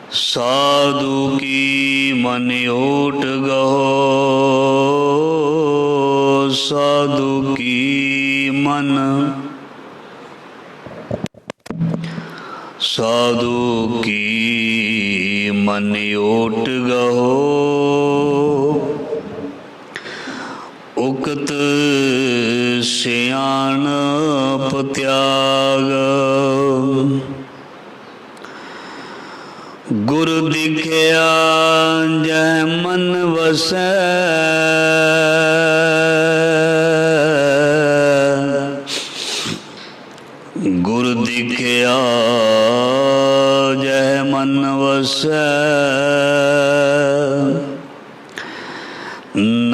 साधु की मन ओट गहो, साधु की मन, साधु की मन ओट गहो, उकत सियाणप त्याग। गुरु दिखया जय मन वसै, गुरु दिखया जय मन वसै,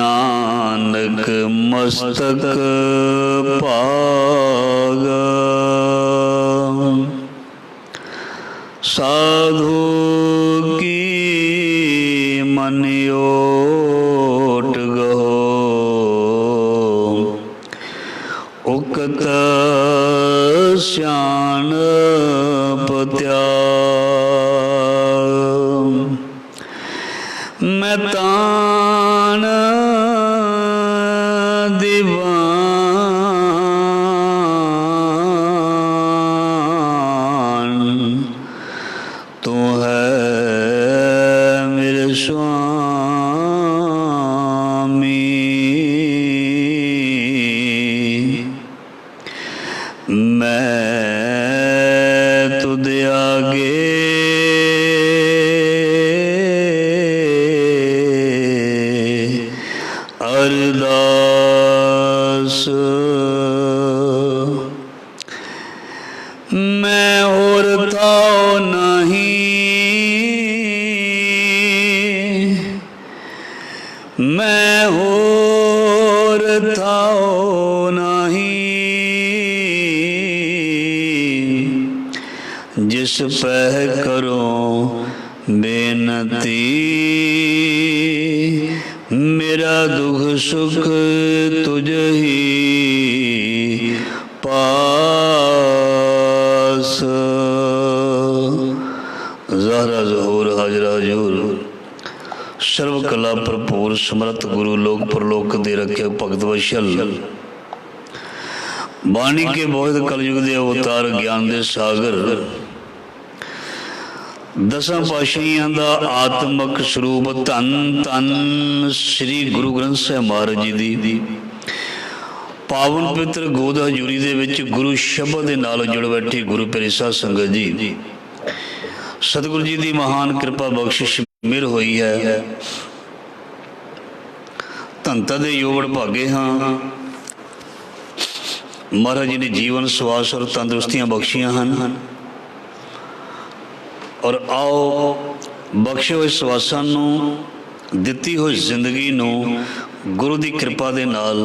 नानक मस्तक भाग। साधु की मन ओट गहो, उकत सियाणप त्याग। मैं तान दीवान, तू है मेरे स्वामी। मैं तुझ आगे अरदास, मैं और थाओ नहीं, मैं और थाओ नहीं, जिस पह करो बेनती, मेरा दुख सुख तुझ ही पास। ज़हरा ज़हूर हाजरा हजूर, सर्व कला भरपूर समर्थ गुरु लोक परलोक दे रखे भगत वशल, बाणी के बहुत कलयुग दे अवतार ज्ञान दे सागर, दसां पातशाहियां दा आत्मक स्वरूप धन धन श्री गुरु ग्रंथ साहिब महाराज जी दी पावन पवित्र गोद हजूरी दे विच गुरु शब्द दे नाल जुड़ बैठी गुरु प्यारी साध संगत जी, सतगुरु जी दी महान कृपा बख्शिश मिहर होई है। धनता दे योवड़ भागे हाँ, महाराज जी ने जीवन स्वास और तंदुरुस्तियां बख्शियां हैं, और आओ बख्शे हुए सवासां नूं, दित्ती हुई जिंदगी नूं गुरु की कृपा दे नाल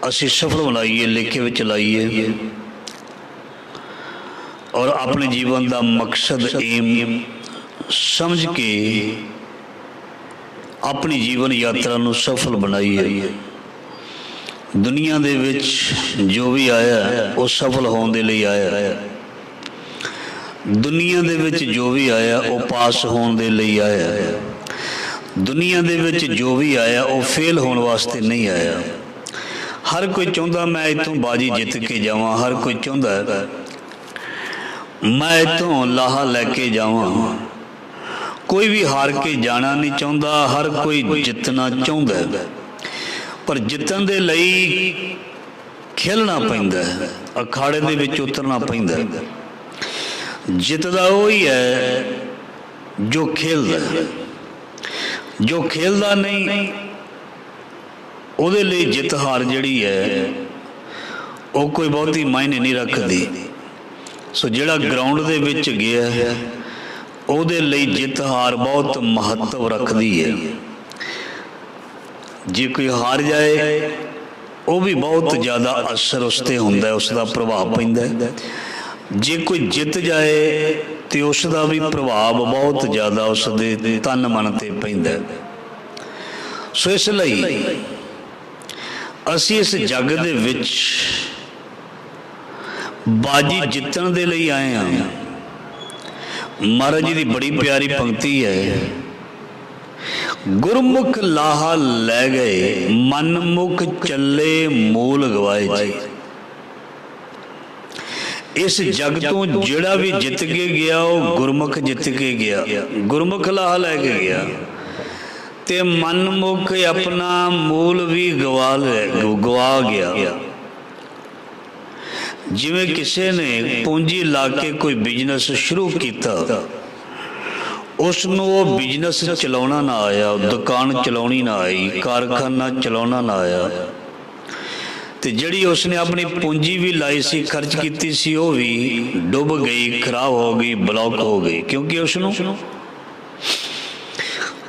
असीं सफल बनाइए, लेखे विच लाइए, और अपने जीवन का मकसद एम समझ के अपनी जीवन यात्रा नूं सफल बनाइए। दुनिया दे विच जो भी आया वो सफल होने दे लई आया, दुनिया दे विच जो भी आया वो पास होने दे लई आया, दुनिया दे विच जो भी आया वो फेल होने वास्ते नहीं आया। हर कोई चाहता मैं इतों बाजी जित के जावां, हर कोई चाहता मैं इतों लाहा लैके जावां। कोई भी हार के जाना नहीं चाहता, हर कोई जितना चाहता है, पर जितन दे लई खेलना पैंदा है, अखाड़े दे विच उतरना पैंदा है। जितदा वही है जो खेलदा है, जो खेलदा नहीं ਉਹਦੇ ਲਈ ਜਿੱਤ ਹਾਰ ਜਿਹੜੀ ਹੈ ਉਹ ਕੋਈ ਬਹੁਤੀ ਮਾਇਨੇ ਨਹੀਂ ਰੱਖਦੀ। ਸੋ ਜਿਹੜਾ ਗਰਾਊਂਡ ਦੇ ਵਿੱਚ ਗਿਆ ਉਹਦੇ ਲਈ ਜਿੱਤ ਹਾਰ ਬਹੁਤ ਮਹੱਤਵ ਰੱਖਦੀ ਹੈ। ਜੇ ਕੋਈ ਹਾਰ ਜਾਏ ਉਹ ਵੀ ਬਹੁਤ ਜ਼ਿਆਦਾ ਅਸਰ ਉਸ 'ਤੇ ਹੁੰਦਾ, ਉਸ ਦਾ ਪ੍ਰਭਾਵ ਪੈਂਦਾ। ਜੇ ਕੋਈ ਜਿੱਤ ਜਾਏ ਤੇ ਉਸ ਦਾ ਵੀ ਪ੍ਰਭਾਵ ਬਹੁਤ ਜ਼ਿਆਦਾ ਉਸ ਦੇ ਤਨ ਮਨ 'ਤੇ ਪੈਂਦਾ। ਸੋ ਇਸ ਲਈ ਅਸੀਂ ਇਸ ਜੱਗ ਦੇ ਵਿੱਚ ਬਾਜੀ ਜਿੱਤਣ ਦੇ ਲਈ ਆਏ ਹਾਂ। महाराज जी की बड़ी प्यारी पंक्ति है, गुरमुख लाहा लै गए मनमुख चले मूल गवाए जी। इस जग तो जिहड़ा भी जित के गया वो गुरमुख जित के गया, गुरमुख लाहा लैके गया ते मनमुख अपना मूल भी गवा गया। जिवें किसी ने पूंजी ला के कोई बिजनेस शुरू किया, उसनों वो बिजनेस चलाउणा ना आया, दुकान चलाउणी ना आई, कारखाना चलाउणा ना आया, तो जिहड़ी उसने अपनी पूंजी भी लाई सी, खर्च की सी, वो भी डुब गई, खराब हो गई, ब्लॉक हो गई, क्योंकि उसनों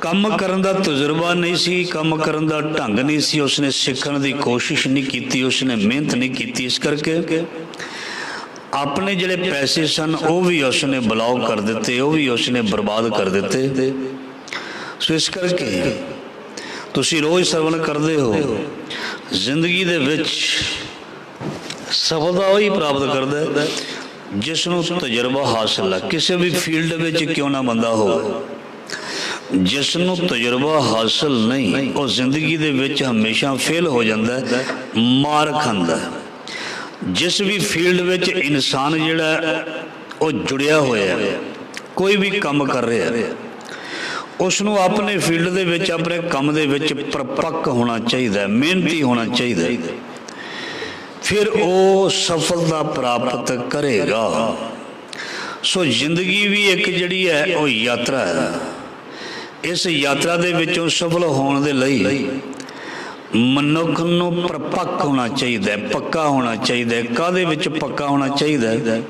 काम करन दा तजुर्बा नहीं सी, काम करन दा ढंग नहीं सी, उसने सीखण दी कोशिश नहीं की, उसने मेहनत नहीं की। इस करके अपने जिहड़े पैसे सन वो भी उसने ब्लॉक कर दिते, वो भी उसने बर्बाद कर दिते। सो इस करके तुसी रोज़ सरवण करते हो, जिंदगी दे विच सफलता वही प्राप्त करता है जिसनों तजुर्बा हासिल है, किसी भी फील्ड में क्यों ना बंदा हो। जिसनों तजुर्बा हासिल नहीं वो जिंदगी दे विच हमेशा फेल हो जाता है, मार खांदा है। जिस भी फील्ड विच इंसान जिहड़ा वो जुड़िया होया, कोई भी काम कर रहा है, उसनों अपने फील्ड दे विच अपने काम दे विच परपक्क होना चाहिए, मेहनती होना चाहिए, फिर वो सफलता प्राप्त करेगा। सो जिंदगी भी एक जिहड़ी है वो यात्रा है। इस यात्रा दे विचों सफल होने दे लई मनुख नूं परपक्क होना चाहिए, पक्का होना चाहिए। काहदे विच पक्का होना चाहिए?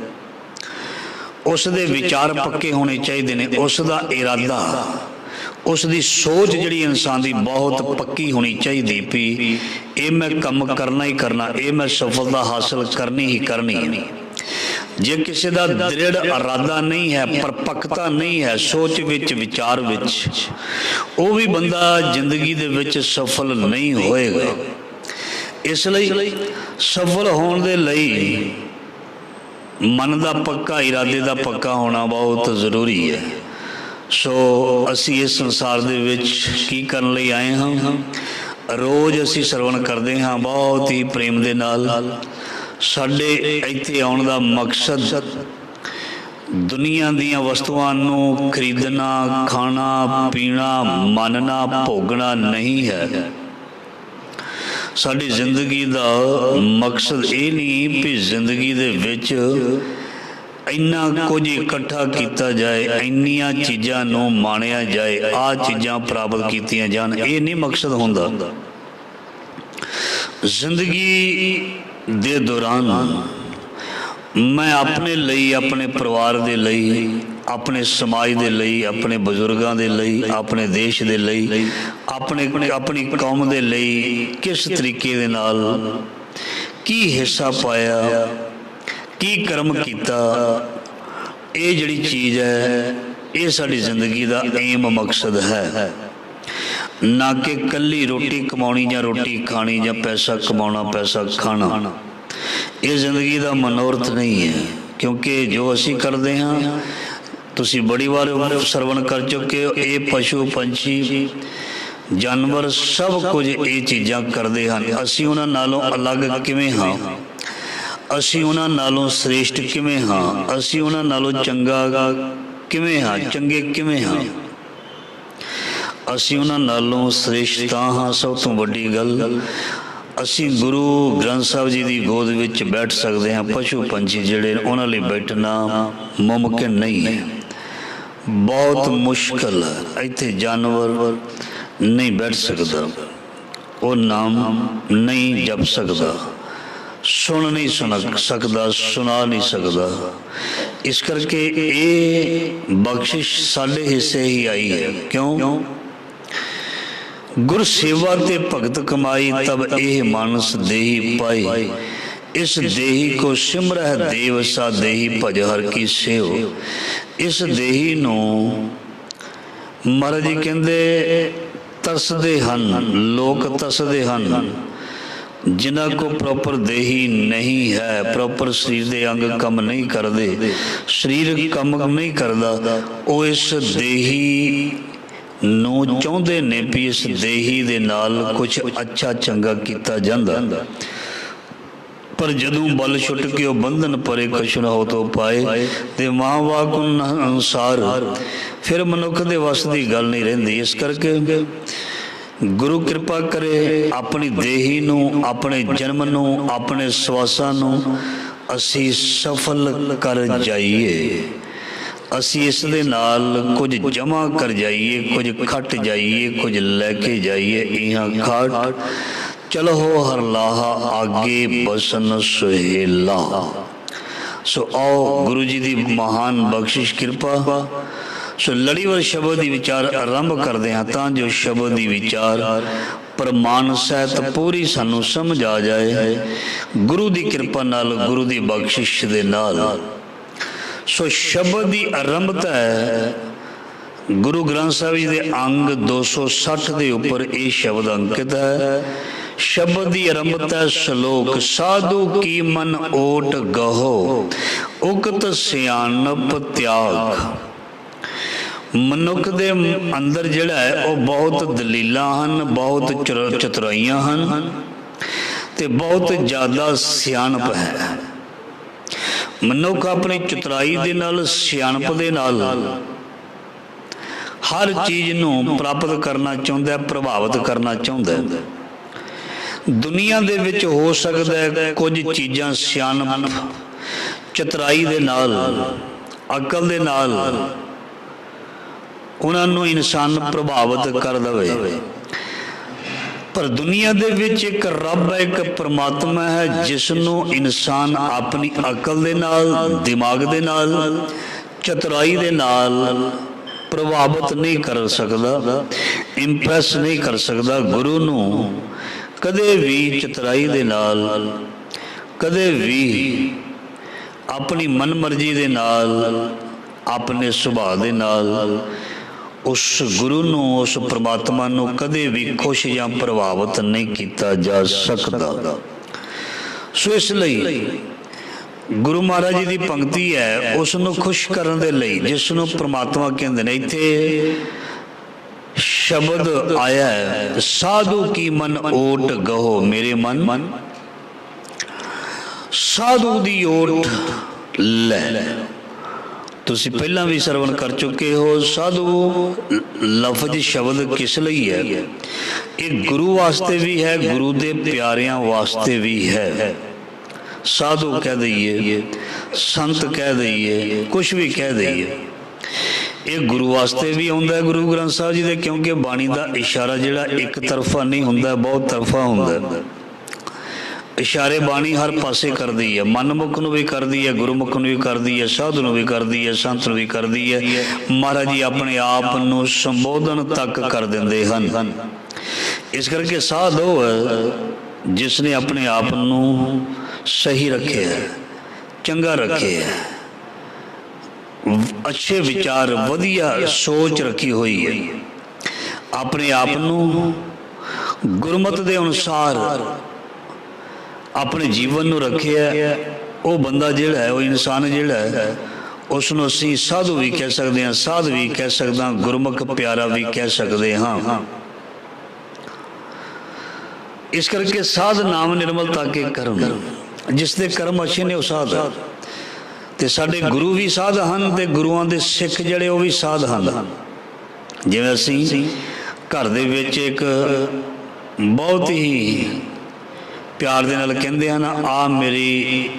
उसदे विचार पक्के होने चाहिए ने, उसदा इरादा, उसदी सोच जिहड़ी इंसान दी बहुत पक्की होनी चाहिए भी ये मैं काम करना ही करना, ये मैं सफलता हासिल करनी ही करनी है। जे किसी का दृढ़ इरादा नहीं है, परपक्कता नहीं है सोच विच, विचार विच, वो भी बंदा जिंदगी दे विच सफल नहीं होएगा। इसलिए सफल होने दे लई मन का पक्का, इरादे का पक्का होना बहुत जरूरी है। सो असी इस संसार दे विच की करन लई आए हाँ? रोज़ असी सरवण करते हाँ बहुत ही प्रेम दे नाल। साडे इत्थे आउण दा मकसद दुनिया दीयां वस्तुआं नूं खरीदना, खाना पीना, मानना, भोगना नहीं है। साडी जिंदगी दा मकसद ये नहीं भी जिंदगी दे विच इन्ना कुछ इकट्ठा किया जाए, इन्नियां चीज़ां नूं माणिया जाए, आ चीज़ां प्राप्त कीतियां जान, ये नहीं मकसद हुंदा। जिंदगी दे दौरान मैं अपने लिए, अपने परिवार दे लिए, अपने समाज दे लिए, अपने बजुर्गों दे लिए, अपने देश दे लिए, अपनी कौम दे लिए किस तरीके दे नाल की हिस्सा पाया, की कर्म किया, ये जिहड़ी चीज़ है ये साडी जिंदगी का एम मकसद है। ना कि कल्ली रोटी कमानी या रोटी खानी या पैसा कमाना पैसा खाना, ये जिंदगी का मनोरथ नहीं है। क्योंकि जो असी करते हाँ, तुसी बड़ी बार सरवण कर चुके हो, ये पशु पंछी जानवर सब कुछ ये चीज़ां करते हैं। असी उन्हां नालों अलग किवें हाँ? असी उन्हां नालों श्रेष्ठ किवें हाँ? असी उन्हां नालों चंगा किवें हाँ? चंगे किवें हाँ? असी उन्हां नालों श्रेष्ठ हाँ। सब तो वड्डी गल, असी गुरु ग्रंथ साहब जी की गोद विच बैठ सकते हैं। पशु पंछी जिहड़े उन्हां लई बैठना मुमकिन नहीं है, बहुत मुश्किल है। इत्थे जानवर नहीं बैठ सकता, वो नाम नहीं जप सकता, सुन नहीं सकता, सुना नहीं सकता। इस करके ये बख्शिश साडे हिस्से ही आई है। क्यों? गुर सेवा ते भगत कमाई, तब एह मानस देही पाई। इस देही को सिमरह देव, सा देही भज हर की सेव। इस देही नूं महाराज जी कहंदे तरसदे हन, लोक तरसदे हन, जिन्हां को प्रॉपर देही नहीं है, प्रॉपर शरीर के अंग कम नहीं करते, शरीर कम नहीं करता, वो इस देही नूं चाहुंदे ने भी इस देही दे नाल कुछ अच्छा चंगा किया जांदा, पर जदों बल छुट के वह बंधन परे कछु न हो तो पाए ते मां वाक अनुसार फिर मनुख दे वस की गल नहीं रहिंदी। इस करके गुरु कृपा करे अपनी देही नूं, अपने जन्म नूं, अपने सवासां नूं असी सफल कर जाइए, असी इस दे नाल कुछ जमा कर जाइए, कुछ खट जाइए, कुछ लैके जाइए। इहां खाट चलो हर लाहा आगे बसन सुहेला। सो आओ गुरु जी की महान बख्शिश कृपा। सो लड़ीवार शब्द की विचार आरंभ करते हैं तां जो शब्द की विचार प्रमाण सहित पूरी सानू समझ आ जाए गुरु की कृपा नाल, गुरु की बख्शिश दे नाल। सो शब्द की आरंभता है गुरु ग्रंथ साहिब जी के अंग 260 के उपर यह शब्द अंकित है। शब्द की आरंभता है श्लोक साधु की मन ओट गहो उकत सियानप त्याग। मनुख दे अंदर जिहड़ा है वह बहुत दलीलां हन, बहुत चतुराइयां हन ते बहुत ज़्यादा सियाणप है। मनुख अपनी चतुराई दे नाल, सियाणप दे नाल हर चीज़ नूं प्राप्त करना चाहुंदा है, प्रभावित करना चाहुंदा है। दुनिया दे विच हो सकदा है कुछ चीज़ां सियाणप चतुराई दे नाल, अकल दे नाल उन्होंने इंसान प्रभावित कर दे, पर दुनिया दे विच एक रब है, एक परमात्मा है जिसनों इंसान अपनी अकल दे नाल, दिमाग दे नाल, चतुराई दे नाल प्रभावित नहीं कर सकता, इंप्रैस नहीं कर सकता। गुरु नूं कदे भी चतुराई दे नाल, कदे भी अपनी मन मर्जी दे नाल, अपने सुभाव दे नाल उस गुरु नूं, उस परमात्मा नूं कदे भी खुश या प्रभावित नहीं किया जा सकता। सो इसलिए गुरु महाराज जी की पंक्ति है उसनूं खुश करने दे लई, जिसनूं परमात्मा कहंदे ने। इत्थे शब्द आया है साधु की मन ओट गहो, मेरे मन साधु दी ओट ले। तुसी पहला भी सरवण कर चुके हो। साधु लफज शब्द किस लिए है? ये गुरु वास्ते भी है, गुरु दे प्यारियां वास्ते भी है। साधु कह दईए, संत कह दईए, कुछ भी कह दईए, ये गुरु वास्ते भी आउंदा है गुरु ग्रंथ साहिब जी दे, क्योंकि बाणी का इशारा जिहड़ा एक तरफा नहीं हुंदा, बहुत तरफा हुंदा। इशारे बाणी हर पासे कर दी है, मन मुख नूं भी कर दी है, गुरुमुख नूं भी कर दी है, साधु नूं भी कर दी है, संत नूं भी कर दी है। महाराज जी अपने आप नूं संबोधन तक कर दिंदे हन। इस करके साधु है जिसने अपने आप नूं सही रखे है, चंगा रखे है, अच्छे विचार, वधिया सोच रखी हुई है, अपने आप नूं गुरमत दे अनुसार अपने जीवन नूं रखे है। वो बंदा जिहड़ा है, वो इंसान जिहड़ा है, उसनूं असीं साधु भी कह सकते हैं, साध भी कह सकते हैं, गुरमुख प्यारा भी कह सकते हाँ। इस करके साध नाम निर्मलता के कर्म, जिसके कर्म अच्छे ने वो साध है। ते साडे गुरु भी साध हन ते गुरुआं दे सिख जिहड़े वो भी साध हन। जिवें असीं घर दे विच एक बहुत ही प्यार दे नाल कहंदे हन, आ मेरी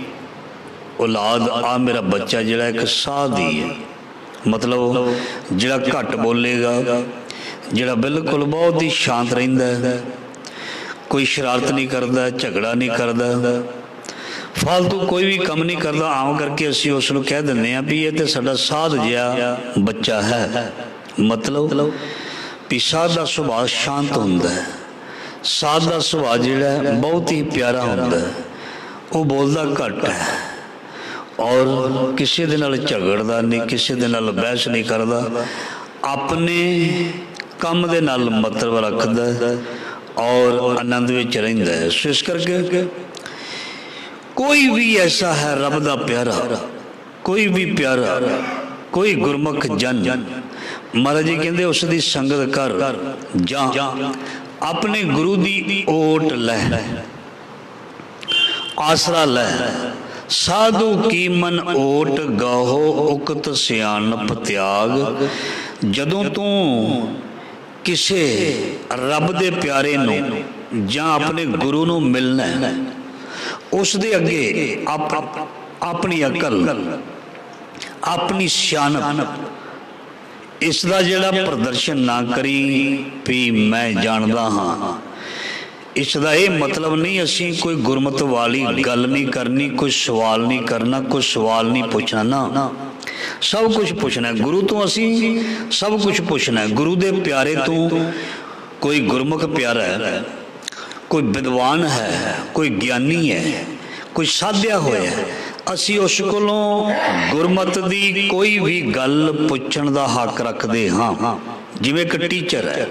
औलाद, आ मेरा बच्चा जिहड़ा एक साध ही है। मतलब जिहड़ा घट बोलेगा, जिहड़ा बिल्कुल बहुत ही शांत रहिंदा है, कोई शरारत नहीं करता, झगड़ा नहीं करता, फालतू कोई भी काम नहीं करता। आम करके असीं उस नूं कह दिंदे हां भी ये ते साडा साध जिहा बच्चा है। मतलब भी साध दा सुभाव शांत हुंदा है, साध दा सुभाव जिहड़ा है बहुत ही प्यारा हुंदा है। वो बोलदा घट है और किसी दे नाल झगड़दा नहीं, किसी दे नाल बहस नहीं करदा, अपने काम दे नाल मतलब रखदा, और आनंद विच रहिंदा है। सो इस करके कोई भी ऐसा है रब दा प्यारा, कोई भी प्यारा, कोई गुरमुख जन, महाराज जी कहते उसकी संगत कर जा, अपने गुरु दी ओट लै, आसरा लै। साधु की मन ओट गाहो उकत सियाणप त्याग। जदों तू किसे रब दे प्यारे नूं जां अपने गुरु नूं मिलना है, उस दे अगे अपनी अकल, अपनी सियाणप, इसका जिहड़ा प्रदर्शन ना करी भी मैं जानदा हाँ। इसका ये मतलब नहीं असी कोई गुरमत वाली गल नहीं करनी, कोई सवाल नहीं करना, कोई सवाल नहीं पूछना ना। सब कुछ पूछना है गुरु तो, असी सब कुछ पूछना है गुरु दे प्यारे तो। कोई गुरमुख प्यारा है, कोई विद्वान है, कोई ज्ञानी है, कोई साध्या होया है, असी उस कोलों गुरमत दी कोई भी गल पुछण दा हक रखते हाँ। जिवें एक टीचर है,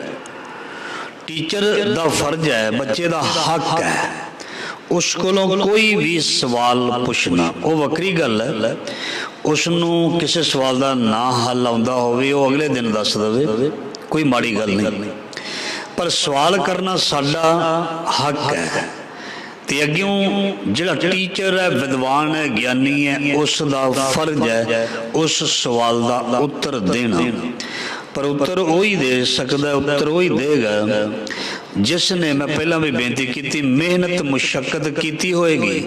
टीचर दा फर्ज है, बच्चे दा हक है उस कोलों कोई भी सवाल पुछना। वो वक्री गल है, उसनूं किसी सवाल का ना हल आउंदा होवे वो अगले दिन दस देवे, कोई माड़ी गल नहीं, पर सवाल करना साडा हक है। ते अग्यों जिहड़ा टीचर है, विद्वान है, ज्ञानी है, उसका फर्ज है उस सवाल का उत्तर देना। पर उत्तर वही दे सकता है, उत्तर वही देगा जिसने, मैं पहला भी बेनती की, मेहनत मुशक्कत की होएगी।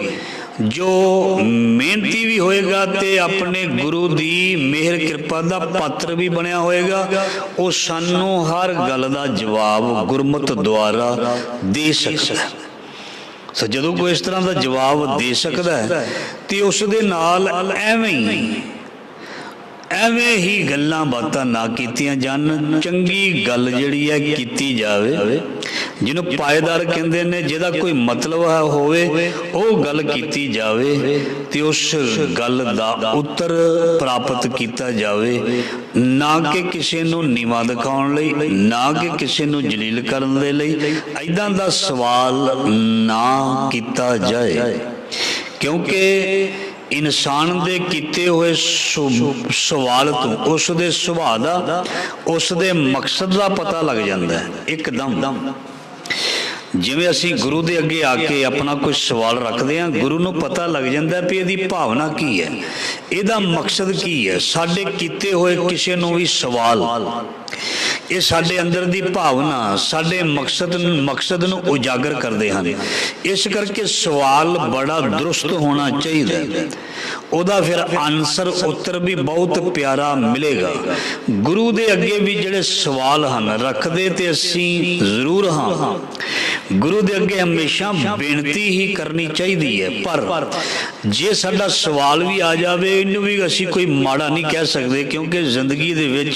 जो मेहनती भी होएगा ते अपने गुरु दी मेहर कृपा दा पात्र भी बनया होएगा। वो सानू हर गल दा जवाब गुरमत द्वारा दे सकता है। सो जदों कोई इस तरह का जवाब दे सकता है तो उस दे नाल एवें ही गल्लां बातां ना कीतियां जान, चंगी गल जिहड़ी है कीती जावे, जिन्हों पायदार कहंदे ने, जिहदा कोई मतलब होवे वो गल कीती जावे ते उस गल दा उत्तर प्राप्त किया जावे, ना कि किसी नूं नीवा दिखाउण लई, ना कि किसी नूं जलील करन दे लई ऐदां दा सवाल ना कीता जाए। क्योंकि इंसान दे कीते हुए सवाल तो उसके सुभाव दा, उसके मकसद का पता लग जाता है एकदम। जिवें असी गुरु दे अगे आके अपना कोई सवाल रखते हैं, गुरु नूं पता लग जाता है भी इहदी भावना की है, इहदा मकसद की है। साडे कीते हुए किसी नूं भी सवाल ये साडे अंदर दी भावना, साडे मकसद नूं उजागर करते हैं। इस करके सवाल बड़ा दुरुस्त होना चाहिए, उहदा फिर आंसर उत्तर भी बहुत प्यारा मिलेगा। गुरु दे अगे भी जिहड़े सवाल हैं रखते तो असी जरूर हाँ, गुरु दे अगे हमेशा बेनती ही करनी चाहिए। पर जे साडा सवाल भी आ जाए इनू भी असी कोई माड़ा नहीं कह सकते, क्योंकि जिंदगी दे विच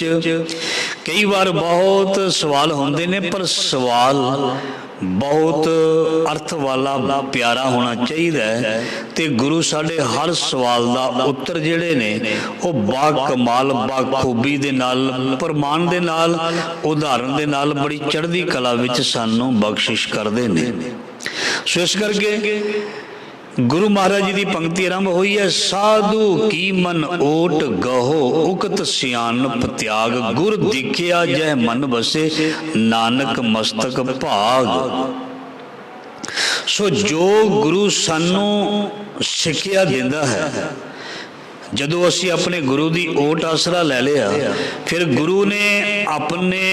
कई बार बहुत सवाल होंदे ने, पर सवाल बहुत अर्थ वाला प्यारा होना चाहिए। ते गुरु साडे हर सवाल का उत्तर जिहड़े ने वो बाकमाल, बाखूबी दे नाल, प्रमाण दे नाल, उदाहरण दे नाल बड़ी चढ़दी कला विच सानू बख्शिश करदे ने। सो इस करके गुरु महाराज जी की पंक्ति आरंभ हुई है, साधु की मन ओट गहो उकत सियाणप त्याग, गुर दिखिया जय मन बसे नानक मस्तक भाग। सो जो गुरु सानू सिक्ख्या दिंदा है, जदों असी अपने गुरु की ओट आसरा लै लिया, फिर गुरु ने अपने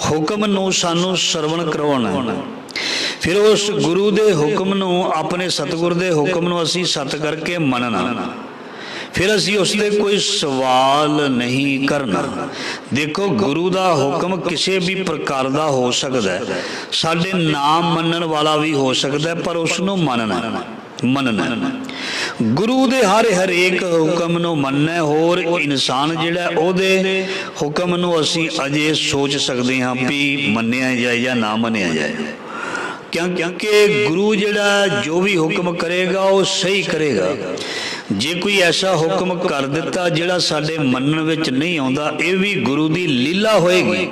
हुक्म नूं सानू सरवण करवाउणा, फिर उस गुरु दे हुक्म नूं, अपने सतगुर दे हुक्म नूं असी सत करके मनना, फिर असी उससे कोई सवाल नहीं करना। देखो गुरु का हुक्म किसी भी प्रकार का हो सकता है, साडे नाम मनन वाला भी हो सकता है, पर उसनों मनना गुरु दे हर एक हुक्म नूं मनना। होर इंसान जिहड़ा ओहदे हुक्म नूं असी अजे सोच सकते हाँ भी मन्निया जाए या ना मन्निया जाए, क्योंकि गुरु जिहड़ा जो भी हुक्म करेगा वो सही करेगा। जे कोई ऐसा हुक्म कर दिता जिहड़ा साडे मनन विच नहीं आउंदा, ये भी गुरु की लीला होएगी,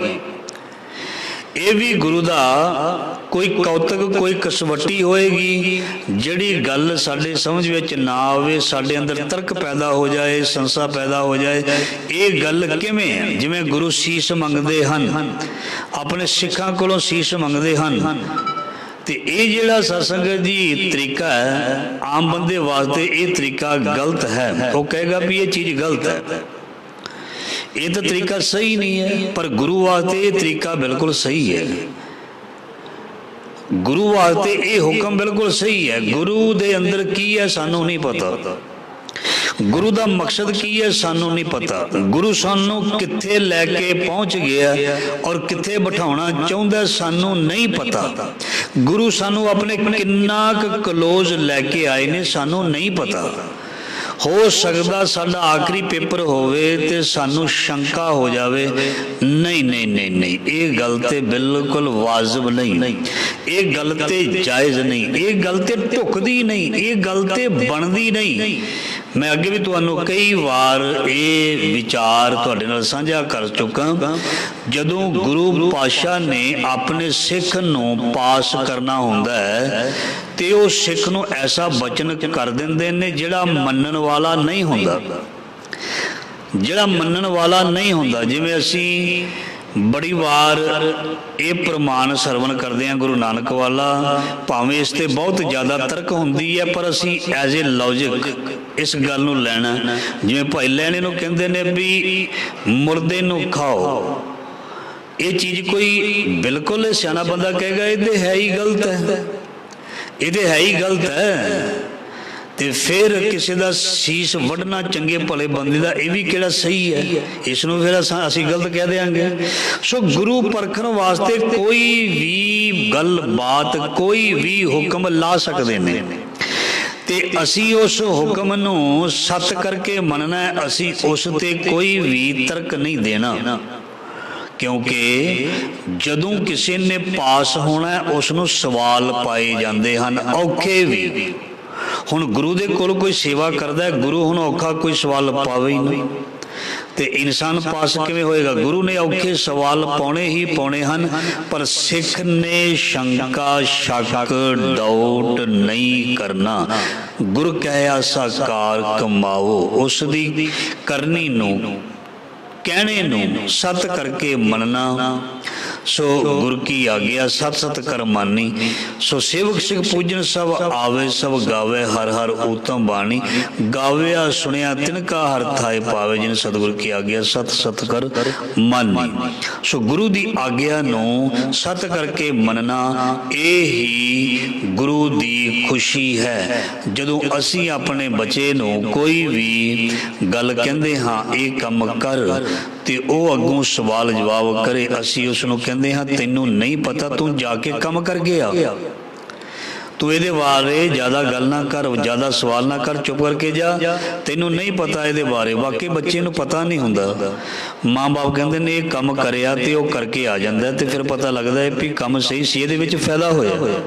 ਇਹ ਵੀ ਗੁਰੂ ਦਾ ਕੋਈ ਕੌਤਕ ਕੋਈ ਕਸਵੱਟੀ ਹੋਏਗੀ ਜਿਹੜੀ ਗੱਲ ਸਾਡੇ ਸਮਝ ਵਿੱਚ ਨਾ ਆਵੇ, ਸਾਡੇ ਅੰਦਰ ਤਰਕ ਪੈਦਾ ਹੋ ਜਾਏ, ਸੰਸਾ ਪੈਦਾ ਹੋ ਜਾਏ। ਇਹ ਗੱਲ ਕਿਵੇਂ ਹੈ? ਜਿਵੇਂ ਗੁਰੂ ਸੀਸ ਮੰਗਦੇ ਹਨ, ਆਪਣੇ ਸਿੱਖਾਂ ਕੋਲੋਂ ਸੀਸ ਮੰਗਦੇ ਹਨ, ਤੇ ਇਹ ਜਿਹੜਾ ਸਤਸੰਗ ਜੀ ਤਰੀਕਾ ਹੈ ਆਮ ਬੰਦੇ ਵਾਸਤੇ ਇਹ ਤਰੀਕਾ ਗਲਤ ਹੈ। ਉਹ ਕਹੇਗਾ ਵੀ ਇਹ ਚੀਜ਼ ਗਲਤ ਹੈ, ਇਹ ਤਾਂ ਤਰੀਕਾ ਸਹੀ ਨਹੀਂ ਹੈ। ਪਰ ਗੁਰੂ ਵਾਸਤੇ ਇਹ ਤਰੀਕਾ ਬਿਲਕੁਲ ਸਹੀ ਹੈ। ਗੁਰੂ ਵਾਸਤੇ ਇਹ ਹੁਕਮ ਬਿਲਕੁਲ ਸਹੀ ਹੈ। ਗੁਰੂ ਦੇ ਅੰਦਰ ਕੀ ਹੈ ਸਾਨੂੰ ਨਹੀਂ ਪਤਾ, ਗੁਰੂ ਦਾ ਮਕਸਦ ਕੀ ਹੈ ਸਾਨੂੰ ਨਹੀਂ ਪਤਾ, ਗੁਰੂ ਸਾਨੂੰ ਕਿੱਥੇ ਲੈ ਕੇ ਪਹੁੰਚ ਗਿਆ ਔਰ ਕਿੱਥੇ ਬਿਠਾਉਣਾ ਚਾਹੁੰਦਾ ਸਾਨੂੰ ਨਹੀਂ ਪਤਾ, ਗੁਰੂ ਸਾਨੂੰ ਆਪਣੇ ਕਿੰਨਾ ਕੁ ਕਲੋਜ਼ ਲੈ ਕੇ ਆਏ ਨੇ ਸਾਨੂੰ ਨਹੀਂ ਪਤਾ। ਹੋ ਸਕਦਾ ਸਾਡਾ ਆਖਰੀ ਪੇਪਰ ਹੋਵੇ ਤੇ ਸਾਨੂੰ ਸ਼ੰਕਾ ਹੋ ਜਾਵੇ, ਨਹੀਂ ਨਹੀਂ ਨਹੀਂ ਨਹੀਂ ਇਹ ਗੱਲ ਤੇ ਬਿਲਕੁਲ ਵਾਜਬ ਨਹੀਂ, ਇਹ ਗੱਲ ਤੇ ਜਾਇਜ਼ ਨਹੀਂ, ਇਹ ਗੱਲ ਤੇ ਢੁਕਦੀ ਨਹੀਂ, ਇਹ ਗੱਲ ਤੇ ਬਣਦੀ ਨਹੀਂ। ਮੈਂ ਅੱਗੇ ਵੀ ਤੁਹਾਨੂੰ ਕਈ ਵਾਰ ਇਹ ਵਿਚਾਰ ਤੁਹਾਡੇ ਨਾਲ ਸਾਂਝਾ ਕਰ ਚੁੱਕਾ। ਜਦੋਂ ਗੁਰੂ ਪਾਤਸ਼ਾਹ ਨੇ ਆਪਣੇ ਸਿੱਖ ਨੂੰ ਪਾਸ ਕਰਨਾ ਹੁੰਦਾ ਹੈ ਤੇ ਉਹ ਸਿੱਖ ਨੂੰ ਐਸਾ ਬਚਨ ਕਰ ਦਿੰਦੇ ਨੇ ਜਿਹੜਾ ਮੰਨਣ ਵਾਲਾ ਨਹੀਂ ਹੁੰਦਾ, ਜਿਹੜਾ ਮੰਨਣ ਵਾਲਾ ਨਹੀਂ ਹੁੰਦਾ। ਜਿਵੇਂ ਅਸੀਂ ਬੜੀ ਵਾਰ ਇਹ ਪ੍ਰਮਾਣ ਸਰਵਣ ਕਰਦੇ ਹਾਂ ਗੁਰੂ ਨਾਨਕ ਵਾਲਾ, ਭਾਵੇਂ ਇਸ ਤੇ ਬਹੁਤ ਜ਼ਿਆਦਾ ਤਰਕ ਹੁੰਦੀ ਹੈ ਪਰ ਅਸੀਂ ਐਜ਼ ਏ ਲੌਜਿਕ ਇਸ ਗੱਲ ਨੂੰ ਲੈਣਾ। ਜਿਵੇਂ ਭਾਈ ਲੈਣੇ ਨੂੰ ਕਹਿੰਦੇ ਨੇ ਵੀ ਮੁਰਦੇ ਨੂੰ ਖਾਓ, ਇਹ ਚੀਜ਼ ਕੋਈ ਬਿਲਕੁਲ ਸਿਆਣਾ ਬੰਦਾ ਕਹੇਗਾ ਇਹ ਤੇ ਹੈ ਹੀ ਗਲਤ ਹੈ, ਇਹ ਤੇ ਹੈ ਹੀ ਗਲਤ ਹੈ। ਤੇ ਫਿਰ ਕਿਸੇ ਦਾ ਸੀਸ ਵੱਢਣਾ ਚੰਗੇ ਭਲੇ ਬੰਦੇ ਦਾ ਇਹ ਵੀ ਕਿਹੜਾ ਸਹੀ ਹੈ, ਇਸ ਨੂੰ ਫਿਰ ਅਸੀਂ ਗਲਤ ਕਹਿ ਦਿਆਂਗੇ। ਸੋ ਗੁਰੂ ਪਰਖਣ ਵਾਸਤੇ ਕੋਈ ਵੀ ਗੱਲ ਬਾਤ ਕੋਈ ਵੀ ਹੁਕਮ ਲਾ ਸਕਦੇ ਨੇ ਤੇ ਅਸੀਂ ਉਸ ਹੁਕਮ ਨੂੰ ਸੱਤ ਕਰਕੇ ਮੰਨਣਾ ਹੈ। ਅਸੀਂ ਉਸ ਤੇ ਕੋਈ ਵੀ ਤਰਕ ਨਹੀਂ ਦੇਣਾ, ਕਿਉਂਕਿ ਜਦੋਂ ਕਿਸੇ ਨੇ ਪਾਸ ਹੋਣਾ ਉਸ ਨੂੰ ਸਵਾਲ ਪਾਏ ਜਾਂਦੇ ਹਨ, ਔਖੇ ਵੀ। ਹੁਣ ਗੁਰੂ ਦੇ ਕੋਲ ਕੋਈ ਸੇਵਾ ਕਰਦਾ ਹੈ, ਗੁਰੂ ਹੁਣ ਔਖਾ ਕੋਈ ਸਵਾਲ ਪਾਵੇ ਹੀ ਨਹੀਂ ਤੇ ਇਨਸਾਨ ਪਾਸ ਕਿਵੇਂ ਹੋਏਗਾ? ਗੁਰੂ ਨੇ ਔਖੇ ਸਵਾਲ ਪਾਉਣੇ ਹੀ ਪਾਉਣੇ ਹਨ, ਪਰ ਸਿੱਖ ਨੇ ਸ਼ੰਕਾ ਸ਼ੱਕ ਡਾਊਟ ਨਹੀਂ ਕਰਨਾ। ਗੁਰ ਕਹਿ ਆਸਾ ਕਾਰ ਕਮਾਓ, ਉਸ ਦੀ ਕਰਨੀ ਨੂੰ ਕਹਿਣੇ ਨੂੰ ਸਤ ਕਰਕੇ ਮੰਨਣਾ। ਸੋ ਗੁਰ ਕੀ ਆਗਿਆ ਸਤ ਸਤ ਕਰ ਮਾਨੀ। ਸੋ ਸੇਵਕ ਸਿੱਖ ਪੂਜਨ ਸਭ ਆਵੇ ਸਭ ਗਾਵੇ, ਹਰ ਹਰ ਊਤਮ ਬਾਣੀ ਗਾਵਿਆ ਸੁਣਿਆ ਤਿਨਕਾ ਹਰ ਥਾਏ ਪਾਵੇ, ਜਿਨ ਸਤਿਗੁਰ ਕੀ ਆਗਿਆ ਸਤ ਸਤ ਕਰ ਮਾਨੀ। ਸੋ ਗੁਰੂ ਦੀ ਆਗਿਆ ਨੂੰ ਸਤ ਕਰਕੇ ਮੰਨਣਾ ਇਹ ਹੀ ਗੁਰੂ ਦੀ ਖੁਸ਼ੀ ਹੈ। ਜਦੋਂ ਅਸੀਂ ਆਪਣੇ ਬੱਚੇ ਨੂੰ ਕੋਈ ਵੀ ਗੱਲ ਕਹਿੰਦੇ ਹਾਂ ਇਹ ਕੰਮ ਕਰ ਤੇ ਉਹ ਅੱਗੋਂ ਸਵਾਲ ਜਵਾਬ ਕਰੇ, ਅਸੀਂ ਉਸ ਨੂੰ ਕਹਿੰਦੇ ਹਾਂ ਤੈਨੂੰ ਨਹੀਂ ਪਤਾ, ਤੂੰ ਜਾ ਕੇ ਕੰਮ ਕਰ ਗਿਆ, ਤੂੰ ਇਹਦੇ ਬਾਰੇ ਜ਼ਿਆਦਾ ਗੱਲ ਨਾ ਕਰ, ਜ਼ਿਆਦਾ ਸਵਾਲ ਨਾ ਕਰ, ਚੁੱਪ ਕਰਕੇ ਜਾ, ਤੈਨੂੰ ਨਹੀਂ ਪਤਾ ਇਹਦੇ ਬਾਰੇ। ਵਾਕਈ ਬੱਚੇ ਨੂੰ ਪਤਾ ਨਹੀਂ ਹੁੰਦਾ, ਮਾਂ ਬਾਪ ਕਹਿੰਦੇ ਨੇ ਇਹ ਕੰਮ ਕਰਿਆ ਤੇ ਉਹ ਕਰਕੇ ਆ ਜਾਂਦਾ ਤੇ ਫਿਰ ਪਤਾ ਲੱਗਦਾ ਹੈ ਵੀ ਕੰਮ ਸਹੀ ਸੀ, ਇਹਦੇ ਵਿੱਚ ਫਾਇਦਾ ਹੋਇਆ।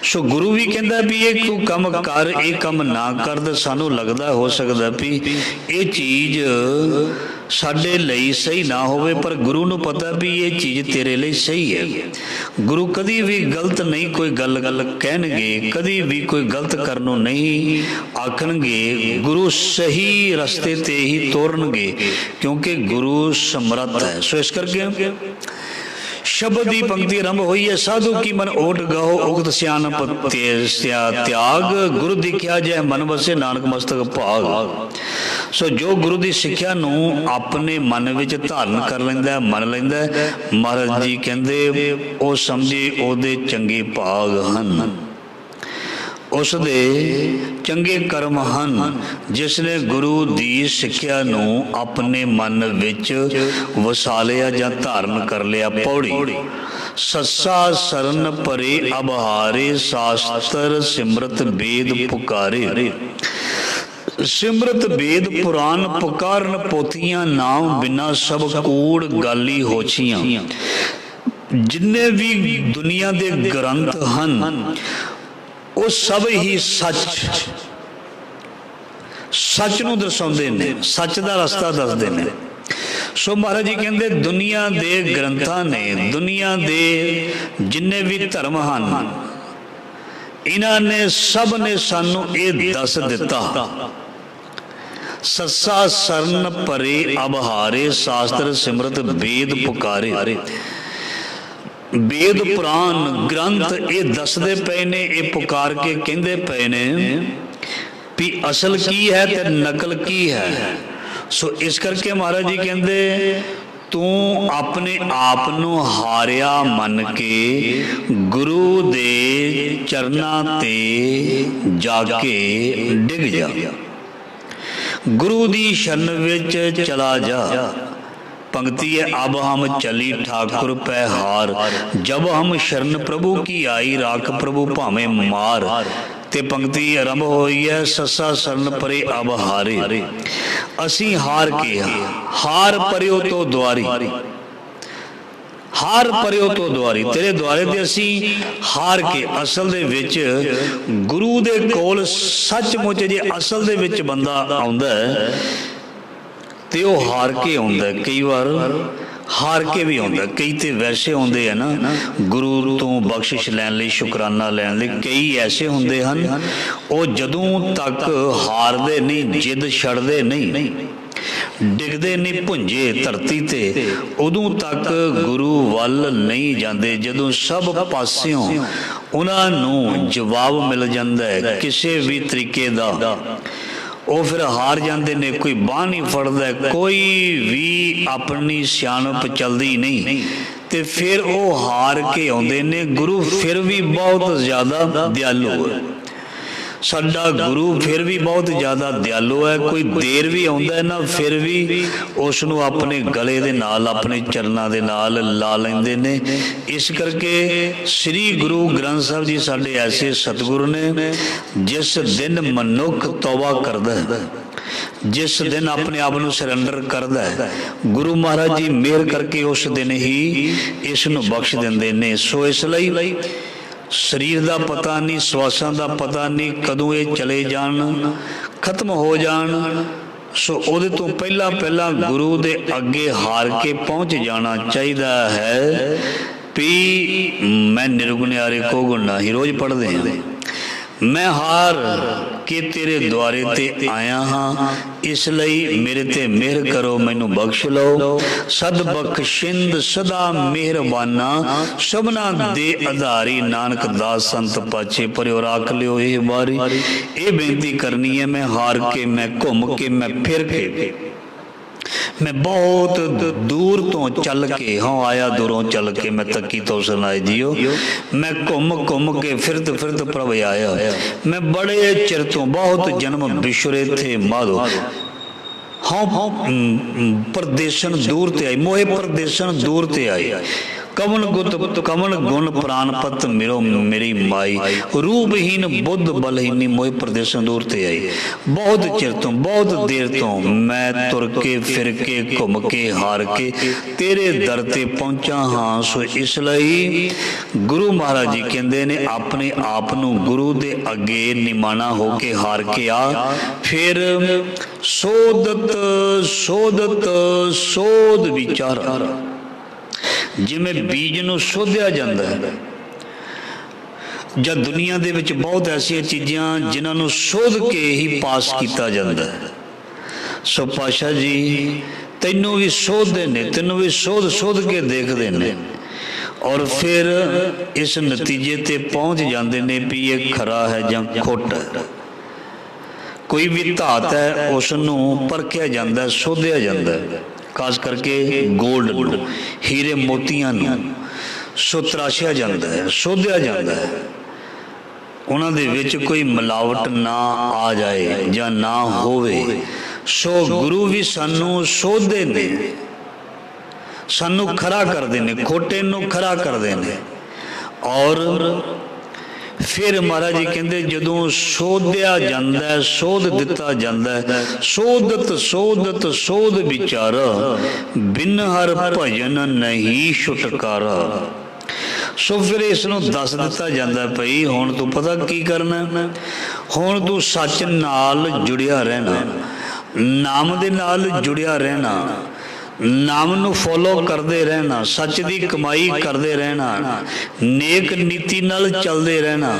ਸੋ ਗੁਰੂ ਵੀ ਕਹਿੰਦਾ ਵੀ ਇਹ ਤੂੰ ਕੰਮ ਕਰ, ਇਹ ਕੰਮ ਨਾ ਕਰ, ਤਾਂ ਸਾਨੂੰ ਲੱਗਦਾ ਹੋ ਸਕਦਾ ਵੀ ਇਹ ਚੀਜ਼ ਸਾਡੇ ਲਈ ਸਹੀ ਨਾ ਹੋਵੇ, ਪਰ ਗੁਰੂ ਨੂੰ ਪਤਾ ਵੀ ਇਹ ਚੀਜ਼ ਤੇਰੇ ਲਈ ਸਹੀ ਹੈ। ਗੁਰੂ ਕਦੀ ਵੀ ਗਲਤ ਨਹੀਂ ਕੋਈ ਗੱਲ ਕਹਿਣਗੇ, ਕਦੀ ਵੀ ਕੋਈ ਗਲਤ ਕਰਨ ਨੂੰ ਨਹੀਂ ਆਖਣਗੇ, ਗੁਰੂ ਸਹੀ ਰਸਤੇ ਤੇ ਹੀ ਤੋਰਨਗੇ, ਕਿਉਂਕਿ ਗੁਰੂ ਸਮਰੱਥ ਹੈ। ਸੋ ਇਸ ਕਰਕੇ ਸ਼ਬਦ ਦੀ ਪੰਕਤੀ ਆਰੰਭ ਹੋਈ ਹੈ, ਸਾਧੂ ਕੀ ਮਨ ਓਟ ਗਾਓ ਉਗਤ ਸਿਆਣਪ ਤਿਆਗ, ਗੁਰੂ ਦਿਖਿਆ ਜੈ ਮਨ ਵਸੇ ਨਾਨਕ ਮਸਤਕ ਭਾਗ। ਸੋ ਜੋ ਗੁਰੂ ਦੀ ਸਿੱਖਿਆ ਨੂੰ ਆਪਣੇ ਮਨ ਵਿੱਚ ਧਾਰਨ ਕਰ ਲੈਂਦਾ, ਮੰਨ ਲੈਂਦਾ, ਮਹਾਰਾਜ ਜੀ ਕਹਿੰਦੇ ਉਹ ਸਮਝੇ ਉਹਦੇ ਚੰਗੇ ਭਾਗ ਹਨ, ਉਸ ਦੇ ਚੰਗੇ ਕਰਮ ਹਨ, ਜਿਸ ਨੇ ਗੁਰੂ ਦੀ ਸਿੱਖਿਆ ਨੂੰ ਆਪਣੇ ਮਨ ਵਿੱਚ ਵਸਾ ਲਿਆ ਜਾਂ ਧਾਰਨ ਕਰ ਲਿਆ। ਪੌੜੀ ਸੱਸਾ ਸਰਨ ਪਰੇ ਅਬਹਾਰੇ, ਸ਼ਾਸਤਰ ਸਿਮਰਤ ਵੇਦ ਪੁਕਾਰੇ। ਸਿਮਰਤ ਵੇਦ ਪੁਰਾਨ ਪੁਕਾਰਨ, ਪੋਥੀਆਂ ਨਾਮ ਬਿਨਾ ਸਭ ਕੂੜ ਗਾਲੀ ਹੋਛੀਆਂ। ਜਿੰਨੇ ਵੀ ਦੁਨੀਆ ਦੇ ਗ੍ਰੰਥ ਹਨ ਉਹ ਸਭ ਹੀ ਸੱਚ ਨੂੰ ਦਰਸਾਉਂਦੇ ਨੇ, ਸੱਚ ਦਾ ਰਸਤਾ ਦੱਸਦੇ ਨੇ। ਸੋ ਮਹਾਰਾਜ ਜੀ ਕਹਿੰਦੇ ਦੁਨੀਆ ਦੇ ਗ੍ਰੰਥਾਂ ਨੇ, ਦੁਨੀਆ ਦੇ ਜਿੰਨੇ ਵੀ ਧਰਮ ਹਨ, ਇਹਨਾਂ ਨੇ ਸਭ ਨੇ ਸਾਨੂੰ ਇਹ ਦੱਸ ਦਿੱਤਾ, ਸੱਸਾ ਸਰਨ ਪਰੇ ਅਬਹਾਰੇ, ਸ਼ਾਸਤਰ ਸਿਮਰਤ ਵੇਦ ਪੁਕਾਰੇ। ਵੇਦ ਪੁਰਾਣ ਗ੍ਰੰਥ ਇਹ ਦੱਸਦੇ ਪਏ ਨੇ, ਇਹ ਪੁਕਾਰ ਕੇ ਕਹਿੰਦੇ ਪਏ ਨੇ ਵੀ ਅਸਲ ਕੀ ਹੈ ਤੇ ਨਕਲ ਕੀ ਹੈ। ਸੋ ਇਸ ਕਰਕੇ ਮਹਾਰਾਜ ਜੀ ਕਹਿੰਦੇ ਤੂੰ ਆਪਣੇ ਆਪ ਨੂੰ ਹਾਰਿਆ ਮੰਨ ਕੇ ਗੁਰੂ ਦੇ ਚਰਨਾਂ ਤੇ ਜਾ ਕੇ ਡਿੱਗ ਜਾ, ਗੁਰੂ ਦੀ ਸ਼ਰਨ ਵਿੱਚ ਚਲਾ ਜਾ। पंक्ति है अब हम चली ठाकुर पै हार, जब हम शरण प्रभु की आई, राख प्रभु भावे मार। ते पंक्ति आरंभ होई है ससा शरण परे अब हारे, असी हार के हार परियो तो द्वारी, हार परियो तो द्वारी, तेरे द्वारे ते असी हार के। असल दे विच गुरु दे कोल सचमुच जे असल दे विच बंदा आउंदा है ਤੇ ਉਹ ਹਾਰ ਕੇ ਆਉਂਦਾ, ਕਈ ਵਾਰ ਹਾਰ ਕੇ ਵੀ ਆਉਂਦਾ। ਕਈ ਤੇ ਵੈਸੇ ਆਉਂਦੇ ਆ ਨਾ ਗੁਰੂ ਤੋਂ ਬਖਸ਼ਿਸ਼ ਲੈਣ ਲਈ, ਸ਼ੁਕਰਾਨਾ ਲੈਣ ਲਈ। ਕਈ ਐਸੇ ਹੁੰਦੇ ਹਨ ਉਹ ਜਦੋਂ ਤੱਕ ਹਾਰਦੇ ਨਹੀਂ, ਜਿੱਦ ਛੱਡਦੇ ਨਹੀਂ, ਡਿੱਗਦੇ ਨਹੀਂ ਭੁੰਜੇ ਧਰਤੀ ਤੇ, ਉਦੋਂ ਤੱਕ ਗੁਰੂ ਵੱਲ ਨਹੀਂ ਜਾਂਦੇ। ਜਦੋਂ ਸਭ ਪਾਸਿਓਂ ਉਹਨਾਂ ਨੂੰ ਜਵਾਬ ਮਿਲ ਜਾਂਦਾ ਹੈ ਕਿਸੇ ਵੀ ਤਰੀਕੇ ਦਾ, ਉਹ ਫਿਰ ਹਾਰ ਜਾਂਦੇ ਨੇ। ਕੋਈ ਬਾਂਹ ਨਹੀਂ ਫੜਦਾ, ਕੋਈ ਵੀ ਆਪਣੀ ਸਿਆਣਪ ਚਲਦੀ ਨਹੀਂ, ਤੇ ਫਿਰ ਉਹ ਹਾਰ ਕੇ ਆਉਂਦੇ ਨੇ। ਗੁਰੂ ਫਿਰ ਵੀ ਬਹੁਤ ਜ਼ਿਆਦਾ ਦਿਆਲੂ ਹੈ, ਸਾਡਾ ਗੁਰੂ ਫਿਰ ਵੀ ਬਹੁਤ ਜ਼ਿਆਦਾ ਦਿਆਲੂ ਹੈ। ਕੋਈ ਦੇਰ ਵੀ ਆਉਂਦਾ ਹੈ ਨਾ, ਫਿਰ ਵੀ ਉਸ ਨੂੰ ਆਪਣੇ ਗਲੇ ਦੇ ਨਾਲ, ਆਪਣੇ ਚਰਨਾਂ ਦੇ ਨਾਲ ਲਾ ਲੈਂਦੇ ਨੇ। ਇਸ ਕਰਕੇ ਸ੍ਰੀ ਗੁਰੂ ਗ੍ਰੰਥ ਸਾਹਿਬ ਜੀ ਸਾਡੇ ਐਸੇ ਸਤਿਗੁਰੂ ਨੇ, ਜਿਸ ਦਿਨ ਮਨੁੱਖ ਤੌਬਾ ਕਰਦਾ ਹੈ, ਜਿਸ ਦਿਨ ਆਪਣੇ ਆਪ ਨੂੰ ਸਰੈਂਡਰ ਕਰਦਾ ਹੈ, ਗੁਰੂ ਮਹਾਰਾਜ ਜੀ ਮਿਹਰ ਕਰਕੇ ਉਸ ਦਿਨ ਹੀ ਇਸ ਨੂੰ ਬਖਸ਼ ਦਿੰਦੇ ਨੇ। ਸੋ ਇਸ ਲਈ ਸਰੀਰ ਦਾ ਪਤਾ ਨਹੀਂ, ਸਵਾਸਾਂ ਦਾ ਪਤਾ ਨਹੀਂ, ਕਦੋਂ ਇਹ ਚਲੇ ਜਾਣ, ਖਤਮ ਹੋ ਜਾਣ। ਸੋ ਉਹਦੇ ਤੋਂ ਪਹਿਲਾਂ ਗੁਰੂ ਦੇ ਅੱਗੇ ਹਾਰ ਕੇ ਪਹੁੰਚ ਜਾਣਾ ਚਾਹੀਦਾ ਹੈ। ਵੀ ਮੈਂ ਨਿਰਗੁਣਿਆਰੇ ਕੋ ਗੁਣ ਨਾਹੀ, ਰੋਜ਼ ਪੜ੍ਹਦੇ ਹਾਂ, मैं हार के तेरे द्वारे ते आया हाँ, इसलिए मेरे ते मेहर करो, मैनू बख्श लो। सद बख्शिंद सदा मेहरबाना, सबना दे आधारी, नानक दास संत पाछे परियो राख लियो ये बारी। ये बेनती करनी है, मैं हार के, मैं घूम के, मैं फिर के, मैं बहुत दूर तो चल के, हाँ आया दूरों चल के, मैं तकी तो सुनाए जियो। मैं घूम के फिरत फिरत प्रभ आया, मैं बड़े चिर तो बहुत जन्म बिछुरे थे माधो। हाँ परदेशन दूर ते आई, मोहे परदेशन दूर ते आई। कवन गुण प्राणपत मेरो मेरी माई, रूपहीन बुद्ध बलहीनी मोह प्रदेश दूर ते आई। बहुत चिर तो, बहुत देर तो मैं तुर के, फिर के, घूम के, हार के तेरे दर ते पहुंचा हाँ। सो इसलिए गुरु महाराज जी कहते ने अपने आप नू गुरु दे अगे निमाना होके हार के आ, फिर सोदत सोदत सोध विचार, जिमें बीज नूं सोधिया जाता है। जब दुनिया दे विच बहुत ऐसिया चीज़ां जिन्हां नूं सोध के ही पास किया जाता है। सो पातशाह जी तैनूं भी सोधदे ने, तैनूं भी सोध के देखते हैं, और फिर इस नतीजे ते पहुँच जाते ने भी ये खरा है जां खोटा है। कोई भी धात है उसनूं परखिया जाता है, सोधिया जाता है। खास करके गोल्ड, हीरे मोतियां सो तराशिया जाता है, सोधिया जाता है। उन्हां दे विच कोई मिलावट ना आ जाए जां ना होवे। सो गुरु भी सानू सोधदे ने, सानू खरा करदे ने, खोटे नूं खरा करदे ने। और फिर महाराज जी कहते जदों सोधिया जाता है, सोध दिता जाता है, सोधत सोधत सोध विचारा, बिन हर भजन नहीं छुटकारा। सो फिर इसनूं दस दिता जाता पई हुण तू पता की करना, हुण तू सच नाल जुड़िया रहना, नाम दे नाल जुड़िया रहना। ਨਾਮ ਨੂੰ ਫੋਲੋ ਕਰਦੇ ਰਹਿਣਾ, ਸੱਚ ਦੀ ਕਮਾਈ ਕਰਦੇ ਰਹਿਣਾ, ਨੇਕ ਨੀਤੀ ਨਾਲ ਚੱਲਦੇ ਰਹਿਣਾ।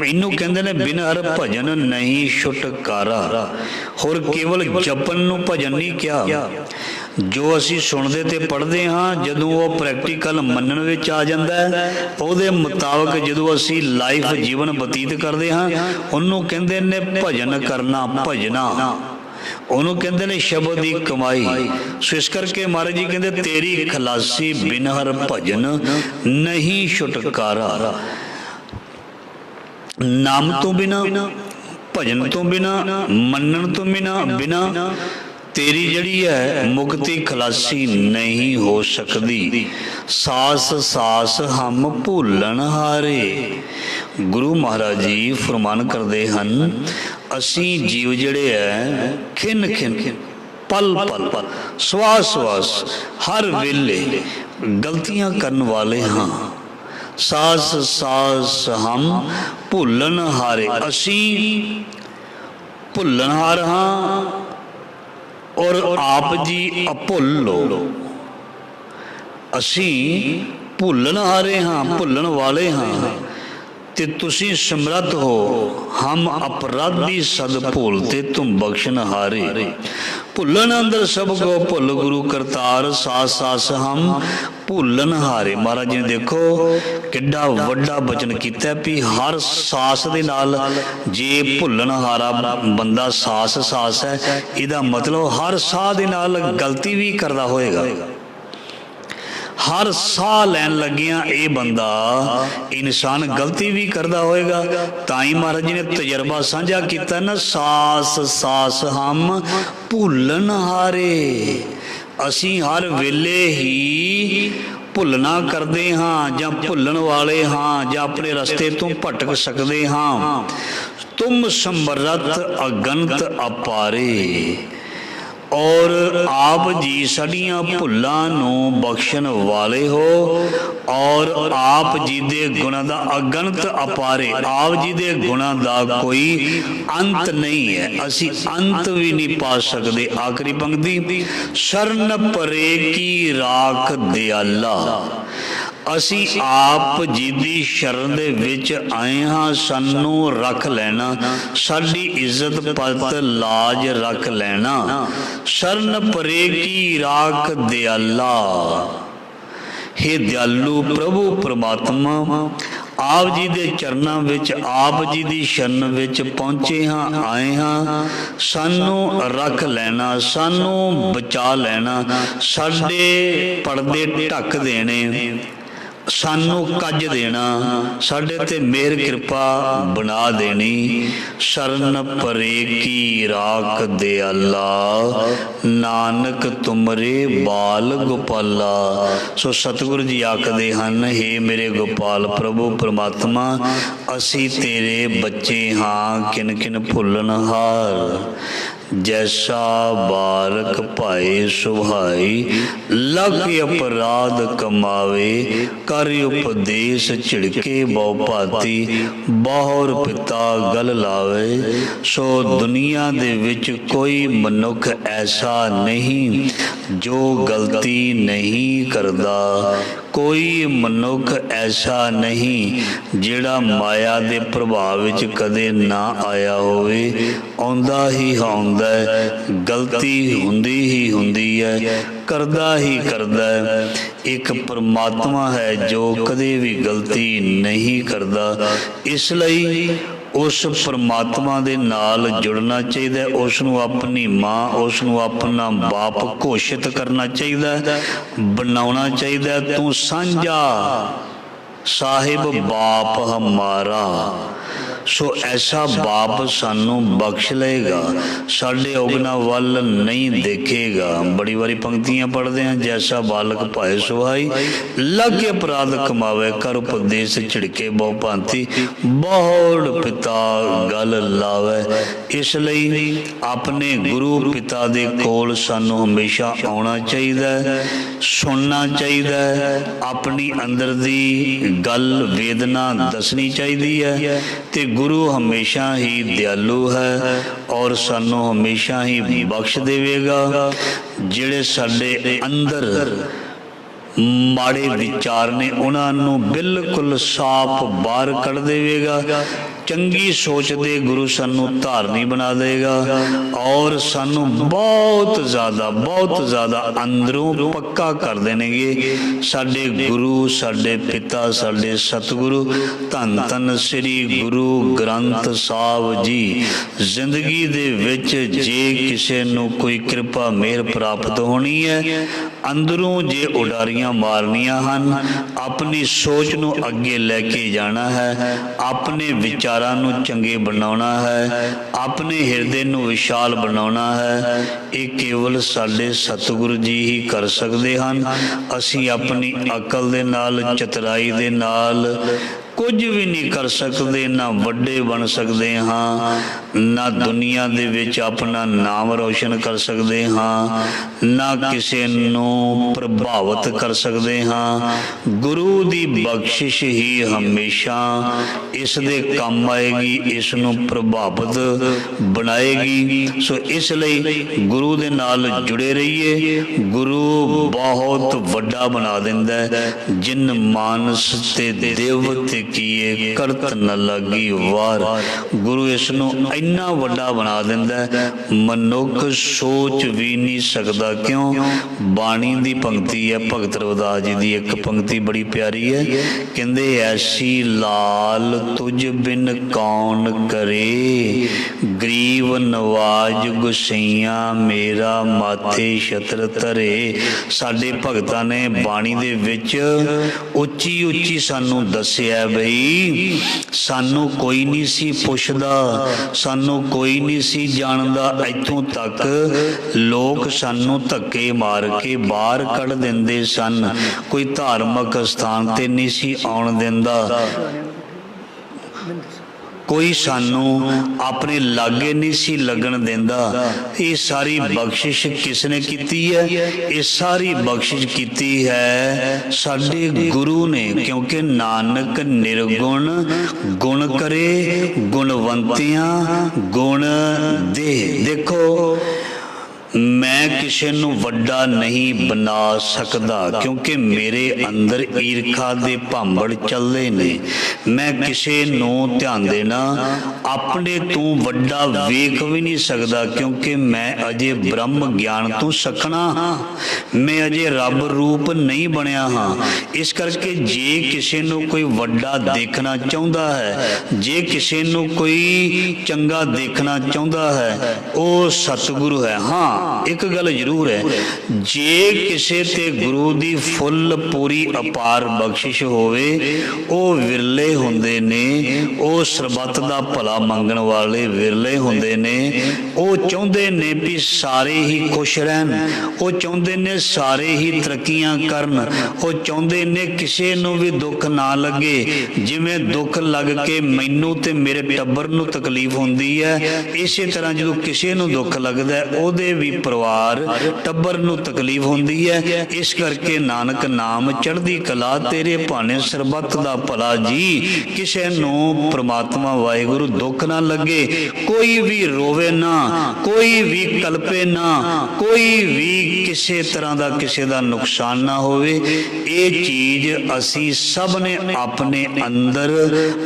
ਇਹਨੂੰ ਕਹਿੰਦੇ ਨੇ ਬਿਨ ਹਰ ਭਜਨ ਨਹੀਂ ਛੁਟਕਾਰਾ। ਹੋਰ ਕੇਵਲ ਜਪਨ ਨੂੰ ਭਜਨ ਨਹੀਂ ਕਿਹਾ। ਜੋ ਅਸੀਂ ਸੁਣਦੇ ਤੇ ਪੜ੍ਹਦੇ ਹਾਂ, ਜਦੋਂ ਉਹ ਪ੍ਰੈਕਟੀਕਲ ਮੰਨਣ ਵਿੱਚ ਆ ਜਾਂਦਾ ਹੈ, ਉਹਦੇ ਮੁਤਾਬਕ ਜਦੋਂ ਅਸੀਂ ਲਾਈਫ ਜੀਵਨ ਬਤੀਤ ਕਰਦੇ ਹਾਂ, ਉਹਨੂੰ ਕਹਿੰਦੇ ਨੇ ਭਜਨ ਕਰਨਾ, ਭਜਨਾ। ਉਹਨੂੰ ਕਹਿੰਦੇ ਨੇ ਸ਼ਬਦ ਦੀ ਕਮਾਈ। ਸੋ ਇਸ ਕਰਕੇ ਮਹਾਰਾਜ ਜੀ ਕਹਿੰਦੇ ਤੇਰੀ ਖਲਾਸੀ ਬਿਨ ਹਰ ਭਜਨ ਨਹੀਂ ਛੁਟਕਾਰਾ। ਨਾਮ ਤੋਂ ਬਿਨਾ, ਭਜਨ ਤੋਂ ਬਿਨਾ, ਮੰਨਣ ਤੋਂ ਬਿਨਾ ਤੇਰੀ ਜਿਹੜੀ ਹੈ ਮੁਕਤੀ ਖਲਾਸੀ ਨਹੀਂ ਹੋ ਸਕਦੀ। ਸਾਸ ਸਾਸ ਹਮ ਭੁੱਲਣ ਹਾਰੇ। ਗੁਰੂ ਮਹਾਰਾਜ ਜੀ ਫਰਮਾਨ ਕਰਦੇ ਹਨ, ਅਸੀਂ ਜੀਵ ਜਿਹੜੇ ਹੈ ਖਿਨ ਖਿਨ, ਪਲ ਪਲ, ਸਵਾਸ ਸਵਾਸ, ਹਰ ਵੇਲੇ ਗਲਤੀਆਂ ਕਰਨ ਵਾਲੇ ਹਾਂ। ਸਾਸ ਸਾਸ ਹਮ ਭੁੱਲਣ ਹਾਰੇ। ਅਸੀਂ ਭੁੱਲਣਹਾਰ ਹਾਂ ਔਰ ਆਪ ਜੀ ਅਭੁੱਲੋ। ਅਸੀਂ ਭੁੱਲਣਹਾਰੇ ਹਾਂ, ਭੁੱਲਣ ਵਾਲੇ ਹਾਂ, ਤੇ ਤੁਸੀਂ ਸਮਰੱਥ ਹੋ। ਹਮ ਅਪਰਾਧੀ ਸਦ ਭੁੱਲਤੇ ਤੁਮ ਬਖਸ਼ਣਹਾਰੇ। ਭੁੱਲਣ ਅੰਦਰ ਸਭ ਕੋ ਭੁੱਲ ਗੁਰੂ ਕਰਤਾਰ, ਸਾਸ ਸਾਸ ਹਮ ਭੁੱਲਣਹਾਰੇ। ਮਹਾਰਾਜ ਜੀ ਨੇ ਦੇਖੋ ਕਿੱਡਾ ਵੱਡਾ ਬਚਨ ਕੀਤਾ ਵੀ ਹਰ ਸਾਸ ਦੇ ਨਾਲ, ਜੇ ਭੁੱਲਣਹਾਰਾ ਬੰਦਾ ਸਾਸ ਸਾਸ ਹੈ, ਇਹਦਾ ਮਤਲਬ ਹਰ ਸਾਹ ਦੇ ਨਾਲ ਗਲਤੀ ਵੀ ਕਰਦਾ ਹੋਏਗਾ। ਹਰ ਸਾਹ ਲੈਣ ਲੱਗਿਆਂ ਇਹ ਬੰਦਾ ਇਨਸਾਨ ਗਲਤੀ ਵੀ ਕਰਦਾ ਹੋਏਗਾ। ਤਾਂ ਹੀ ਮਹਾਰਾਜ ਜੀ ਨੇ ਤਜਰਬਾ ਸਾਂਝਾ ਕੀਤਾ ਨਾ, ਸਾਸ ਸਾਸ ਹਮ ਭੁੱਲਣ ਹਾਰੇ। ਅਸੀਂ ਹਰ ਵੇਲੇ ਹੀ ਭੁੱਲਣਾ ਕਰਦੇ ਹਾਂ, ਜਾਂ ਭੁੱਲਣ ਵਾਲੇ ਹਾਂ, ਜਾਂ ਆਪਣੇ ਰਸਤੇ ਤੋਂ ਭਟਕ ਸਕਦੇ ਹਾਂ। ਤੁਮ ਸਮਰੱਥ ਅਗੰਤ ਅਪਾਰੇ। ਔਰ ਆਪ ਜੀ ਸਾਡੀਆਂ ਭੁੱਲਾਂ ਨੂੰ ਬਖਸ਼ਣ ਵਾਲੇ ਹੋ, ਔਰ ਆਪ ਜੀ ਦੇ ਗੁਣਾਂ ਦਾ ਅਗਣਤ ਅਪਾਰੇ। ਆਪ ਜੀ ਦੇ ਗੁਣਾਂ ਦਾ ਕੋਈ ਅੰਤ ਨਹੀਂ ਹੈ, ਅਸੀਂ ਅੰਤ ਵੀ ਨਹੀਂ ਪਾ ਸਕਦੇ। ਆਖਰੀ ਪੰਕਤੀ, ਸ਼ਰਨ ਪਰੇ ਕੀ ਰਾਖ ਦਿਆਲਾ। ਅਸੀਂ ਆਪ ਜੀ ਦੀ ਸ਼ਰਨ ਦੇ ਵਿੱਚ ਆਏ ਹਾਂ, ਸਾਨੂੰ ਰੱਖ ਲੈਣਾ, ਸਾਡੀ ਇੱਜ਼ਤ ਪਤ ਲਾਜ ਰੱਖ ਲੈਣਾ। ਸ਼ਰਨ ਪਰੇ ਕੀ ਰਾਖ ਦਿਆਲਾ। ਹੇ ਦਿਆਲੂ ਪ੍ਰਭੂ ਪਰਮਾਤਮਾ, ਆਪ ਜੀ ਦੇ ਚਰਨਾਂ ਵਿੱਚ, ਆਪ ਜੀ ਦੀ ਸ਼ਰਨ ਵਿੱਚ ਪਹੁੰਚੇ ਹਾਂ, ਆਏ ਹਾਂ, ਸਾਨੂੰ ਰੱਖ ਲੈਣਾ, ਸਾਨੂੰ ਬਚਾ ਲੈਣਾ, ਸਾਡੇ ਪਰਦੇ ਢੱਕ ਦੇਣੇ, ਸਾਨੂੰ ਕੱਜ ਦੇਣਾ, ਸਾਡੇ ਤੇ ਮਿਹਰ ਕਿਰਪਾ ਬਣਾ ਦੇਣੀ। ਸ਼ਰਨ ਪਰੇ ਕੀ ਰਾਖ ਦਿਆਲਾ, ਨਾਨਕ ਤੁਮਰੇ ਬਾਲ ਗੋਪਾਲਾ। ਸੋ ਸਤਿਗੁਰੂ ਜੀ ਆਖਦੇ ਹਨ, ਹੇ ਮੇਰੇ ਗੋਪਾਲ ਪ੍ਰਭੂ ਪਰਮਾਤਮਾ, ਅਸੀਂ ਤੇਰੇ ਬੱਚੇ ਹਾਂ, ਕਿਨ ਕਿਨ ਭੁੱਲਣਹਾਰ। ਜੈਸਾ ਬਾਲਕ ਭਾਏ ਸੁਭਾਈ, ਲਖ ਅਪਰਾਧ ਕਮਾਵੇ, ਕਰ ਉਪਦੇਸ਼ ਝਿੜਕੇ ਬਹੁ ਭਾਤੀ, ਬਹੁਰ ਪਿਤਾ ਗਲ ਲਾਵੇ। ਸੋ ਦੁਨੀਆ ਦੇ ਵਿੱਚ ਕੋਈ ਮਨੁੱਖ ਐਸਾ ਨਹੀਂ ਜੋ ਗਲਤੀ ਨਹੀਂ ਕਰਦਾ। ਕੋਈ ਮਨੁੱਖ ਐਸਾ ਨਹੀਂ ਜਿਹੜਾ ਮਾਇਆ ਦੇ ਪ੍ਰਭਾਵ ਵਿੱਚ ਕਦੇ ਨਾ ਆਇਆ ਹੋਵੇ। ਆਉਂਦਾ ਹੀ ਆਉਂਦਾ ਹੈ, ਗਲਤੀ ਹੁੰਦੀ ਹੀ ਹੁੰਦੀ ਹੈ, ਕਰਦਾ ਹੀ ਕਰਦਾ ਹੈ। ਇੱਕ ਪਰਮਾਤਮਾ ਹੈ ਜੋ ਕਦੇ ਵੀ ਗਲਤੀ ਨਹੀਂ ਕਰਦਾ। ਇਸ ਲਈ ਉਸ ਪਰਮਾਤਮਾ ਦੇ ਨਾਲ ਜੁੜਨਾ ਚਾਹੀਦਾ, ਉਸ ਨੂੰ ਆਪਣੀ ਮਾਂ, ਉਸ ਨੂੰ ਆਪਣਾ ਬਾਪ ਘੋਸ਼ਿਤ ਕਰਨਾ ਚਾਹੀਦਾ, ਬਣਾਉਣਾ ਚਾਹੀਦਾ। ਤੂੰ ਸਾਂਝਾ ਸਾਹਿਬ ਬਾਪ ਹਮਾਰਾ। ਸੋ ਐਸਾ ਬਾਪ ਸਾਨੂੰ ਬਖਸ਼ ਲਏਗਾ, ਸਾਡੇ ਔਗਣਾ ਵੱਲ ਨਹੀਂ ਦੇਖੇਗਾ। ਬੜੀ ਵਾਰੀ ਪੰਕਤੀਆਂ ਪੜ੍ਹਦੇ ਹਾਂ, ਜੈਸਾ ਬਾਲਕ ਭਾਏ ਸੁਭਾਈ, ਲਖ ਅਪਰਾਧ ਕਮਾਵੇ, ਕਰ ਉਪਦੇਸ਼ ਝਿੜਕੇ ਬਹੁ ਭਾਂਤੀ, ਬਹੁੜ ਪਿਤਾ ਗਲ ਲਾਵੇ। ਇਸ ਲਈ ਆਪਣੇ ਗੁਰੂ ਪਿਤਾ ਦੇ ਕੋਲ ਸਾਨੂੰ ਹਮੇਸ਼ਾ ਆਉਣਾ ਚਾਹੀਦਾ, ਸੁਣਨਾ ਚਾਹੀਦਾ, ਆਪਣੀ ਅੰਦਰ ਦੀ ਗੱਲ ਵੇਦਨਾ ਦੱਸਣੀ ਚਾਹੀਦੀ ਹੈ, ਤੇ ਗੁਰੂ ਹਮੇਸ਼ਾ ਹੀ ਦਿਆਲੂ ਹੈ ਔਰ ਸਾਨੂੰ ਹਮੇਸ਼ਾ ਹੀ ਬਖਸ਼ ਦੇਵੇਗਾ। ਜਿਹੜੇ ਸਾਡੇ ਅੰਦਰ ਮਾੜੇ ਵਿਚਾਰ ਨੇ ਉਹਨਾਂ ਨੂੰ ਬਿਲਕੁਲ ਸਾਫ਼ ਬਾਹਰ ਕੱਢ ਦੇਵੇਗਾ। ਚੰਗੀ ਸੋਚ ਦੇ ਗੁਰੂ ਸਾਨੂੰ ਧਾਰਨੀ ਬਣਾ ਦੇਗਾ ਔਰ ਸਾਨੂੰ ਬਹੁਤ ਜ਼ਿਆਦਾ ਅੰਦਰੋਂ ਪੱਕਾ ਕਰ ਦੇਣਗੇ। ਸਾਡੇ ਗੁਰੂ, ਸਾਡੇ ਪਿਤਾ, ਸਾਡੇ ਸਤਿਗੁਰੂ ਧੰਨ ਧੰਨ ਸ੍ਰੀ ਗੁਰੂ ਗ੍ਰੰਥ ਸਾਹਿਬ ਜੀ। ਜ਼ਿੰਦਗੀ ਦੇ ਵਿੱਚ ਜੇ ਕਿਸੇ ਨੂੰ ਕੋਈ ਕਿਰਪਾ ਮਿਹਰ ਪ੍ਰਾਪਤ ਹੋਣੀ ਹੈ, ਅੰਦਰੋਂ ਜੇ ਉਡਾਰੀਆਂ ਮਾਰਨੀਆਂ ਹਨ, ਆਪਣੀ ਸੋਚ ਨੂੰ ਅੱਗੇ ਲੈ ਕੇ ਜਾਣਾ ਹੈ, ਆਪਣੇ ਵਿਚਾਰਾਂ ਨੂੰ ਚੰਗੇ ਬਣਾਉਣਾ ਹੈ, ਆਪਣੇ ਹਿਰਦੇ ਨੂੰ ਵਿਸ਼ਾਲ ਬਣਾਉਣਾ ਹੈ, ਇਹ ਕੇਵਲ ਸਾਡੇ ਸਤਿਗੁਰੂ ਜੀ ਹੀ ਕਰ ਸਕਦੇ ਹਨ। ਅਸੀਂ ਆਪਣੀ ਅਕਲ ਦੇ ਨਾਲ, ਚਤੁਰਾਈ ਦੇ ਨਾਲ ਕੁਝ ਵੀ ਨਹੀਂ ਕਰ ਸਕਦੇ। ਨਾ ਵੱਡੇ ਬਣ ਸਕਦੇ ਹਾਂ, ਨਾ ਦੁਨੀਆ ਦੇ ਵਿੱਚ ਆਪਣਾ ਨਾਮ ਰੌਸ਼ਨ ਕਰ ਸਕਦੇ ਹਾਂ, ਨਾ ਕਿਸੇ ਨੂੰ ਪ੍ਰਭਾਵਿਤ ਕਰ ਸਕਦੇ ਹਾਂ। ਗੁਰੂ ਦੀ ਬਖਸ਼ਿਸ਼ ਹੀ ਹਮੇਸ਼ਾ ਇਸ ਦੇ ਕੰਮ ਆਏਗੀ, ਇਸ ਨੂੰ ਪ੍ਰਭਾਵਿਤ ਬਣਾਏਗੀ। ਸੋ ਇਸ ਲਈ ਗੁਰੂ ਦੇ ਨਾਲ ਜੁੜੇ ਰਹੀਏ। ਗੁਰੂ ਬਹੁਤ ਵੱਡਾ ਬਣਾ ਦਿੰਦਾ ਹੈ। ਜਿਨ ਮਾਨਸ ਤੇ ਦਿਵ ਤੇ ਕੀਏ ਕਰਤ ਨ ਲੱਗੀ ਵਾਰ। ਗੁਰੂ ਇਸ ਨੂੰ ਇੰਨਾ ਵੱਡਾ ਬਣਾ ਦਿੰਦਾ ਹੈ, ਮਨੁੱਖ ਸੋਚ ਵੀ ਨਹੀਂ ਸਕਦਾ। ਕਿਉਂ? ਬਾਣੀ ਦੀ ਪੰਕਤੀ ਹੈ ਭਗਤ ਰਵਿਦਾਸ ਜੀ ਦੀ, ਇੱਕ ਪੰਕਤੀ ਬੜੀ ਪਿਆਰੀ ਹੈ। ਕਹਿੰਦੇ ਐਸੀ ਲਾਲ ਤੁਝ ਬਿਨ ਕੌਣ ਕਰੇ, ਗਰੀਬ ਨਵਾਜ ਗੁਸਈਆਂ ਮੇਰਾ ਮਾਥੇ ਛਤਰ ਧਰੇ। ਸਾਡੇ ਭਗਤਾਂ ਨੇ ਬਾਣੀ ਦੇ ਵਿੱਚ ਉੱਚੀ ਉੱਚੀ ਸਾਨੂੰ ਦੱਸਿਆ ਬਈ ਸਾਨੂੰ ਕੋਈ ਨਹੀਂ ਸੀ ਪੁੱਛਦਾ, ਸਾਨੂੰ ਕੋਈ ਨਹੀਂ ਸੀ ਜਾਣਦਾ। ਇੱਥੋਂ ਤੱਕ ਲੋਕ ਸਾਨੂੰ ਧੱਕੇ ਮਾਰ ਕੇ ਬਾਹਰ ਕੱਢ ਦਿੰਦੇ ਸਨ। ਕੋਈ ਧਾਰਮਿਕ ਸਥਾਨ ਤੇ ਨਹੀਂ ਸੀ ਆਉਣ ਦਿੰਦਾ, ਕੋਈ ਸਾਨੂੰ ਆਪਣੇ ਲਾਗੇ ਨਹੀਂ ਸੀ ਲੱਗਣ ਦਿੰਦਾ। ਇਹ ਸਾਰੀ ਬਖਸ਼ਿਸ਼ ਕਿਸ ਨੇ ਕੀਤੀ ਹੈ? ਇਹ ਸਾਰੀ ਬਖਸ਼ਿਸ਼ ਕੀਤੀ ਹੈ ਸਾਡੇ ਗੁਰੂ ਨੇ। ਕਿਉਂਕਿ ਨਾਨਕ ਨਿਰਗੁਣ ਗੁਣ ਕਰੇ, ਗੁਣਵੰਤਿਆਂ ਗੁਣ ਦੇ। ਦੇਖੋ, ਮੈਂ ਕਿਸੇ ਨੂੰ ਵੱਡਾ ਨਹੀਂ ਬਣਾ ਸਕਦਾ ਕਿਉਂਕਿ ਮੇਰੇ ਅੰਦਰ ਈਰਖਾ ਦੇ ਭਾਂਬੜ ਚੱਲਦੇ ਨੇ। ਮੈਂ ਕਿਸੇ ਨੂੰ ਧਿਆਨ ਦੇਣਾ ਆਪਣੇ ਤੋਂ ਵੱਡਾ ਵੇਖ ਵੀ ਨਹੀਂ ਸਕਦਾ ਕਿਉਂਕਿ ਮੈਂ ਅਜੇ ਬ੍ਰਹਮ ਗਿਆਨ ਤੋਂ ਸਖਣਾ ਹਾਂ, ਮੈਂ ਅਜੇ ਰੱਬ ਰੂਪ ਨਹੀਂ ਬਣਿਆ ਹਾਂ। ਇਸ ਕਰਕੇ ਜੇ ਕਿਸੇ ਨੂੰ ਕੋਈ ਵੱਡਾ ਦੇਖਣਾ ਚਾਹੁੰਦਾ ਹੈ, ਜੇ ਕਿਸੇ ਨੂੰ ਕੋਈ ਚੰਗਾ ਦੇਖਣਾ ਚਾਹੁੰਦਾ ਹੈ, ਉਹ ਸਤਿਗੁਰੂ ਹੈ। ਹਾਂ, ਇੱਕ ਗੱਲ ਜ਼ਰੂਰ ਹੈ, ਜੇ ਕਿਸੇ ਤੇ ਗੁਰੂ ਦੀ ਫੁੱਲ ਪੂਰੀ ਅਪਾਰ ਬਖਸ਼ਿਸ਼ ਹੋਵੇ, ਉਹ ਵਿਰਲੇ ਹੁੰਦੇ ਨੇ। ਉਹ ਸਰਬੱਤ ਦਾ ਭਲਾ ਮੰਗਣ ਵਾਲੇ ਵਿਰਲੇ ਹੁੰਦੇ ਨੇ। ਉਹ ਚਾਹੁੰਦੇ ਨੇ ਵੀ ਸਾਰੇ ਹੀ ਖੁਸ਼ ਰਹਿਣ, ਉਹ ਚਾਹੁੰਦੇ ਨੇ ਸਾਰੇ ਹੀ ਤਰੱਕੀਆਂ ਕਰਨ, ਉਹ ਚਾਹੁੰਦੇ ਨੇ ਕਿਸੇ ਨੂੰ ਵੀ ਦੁੱਖ ਨਾ ਲੱਗੇ। ਜਿਵੇਂ ਦੁੱਖ ਲੱਗ ਕੇ ਮੈਨੂੰ ਤੇ ਮੇਰੇ ਟੱਬਰ ਨੂੰ ਤਕਲੀਫ ਹੁੰਦੀ ਹੈ, ਇਸੇ ਤਰ੍ਹਾਂ ਜਦੋਂ ਕਿਸੇ ਨੂੰ ਦੁੱਖ ਲੱਗਦਾ ਉਹਦੇ ਵੀ ਪਰਿਵਾਰ ਟੱਬਰ ਨੂੰ ਤਕਲੀਫ ਹੁੰਦੀ ਹੈ। ਇਸ ਕਰਕੇ ਨਾਨਕ ਨਾਮ ਚੜ੍ਹਦੀ ਕਲਾ ਤੇਰੇ ਭਾਣੇ ਸਰਬੱਤ ਦਾ ਭਲਾ ਜੀ। ਕਿਸੇ ਨੂੰ ਪ੍ਰਮਾਤਮਾ ਵਾਹਿਗੁਰੂ ਦੁੱਖ ਨਾ ਲੱਗੇ, ਕੋਈ ਵੀ ਰੋਵੇ ਨਾ, ਕੋਈ ਵੀ ਕਲਪੇ ਨਾ, ਕੋਈ ਵੀ ਕਿਸੇ ਤਰ੍ਹਾਂ ਦਾ ਕਿਸੇ ਦਾ ਨੁਕਸਾਨ ਨਾ ਹੋਵੇ। ਇਹ ਚੀਜ਼ ਅਸੀਂ ਸਭ ਨੇ ਆਪਣੇ ਅੰਦਰ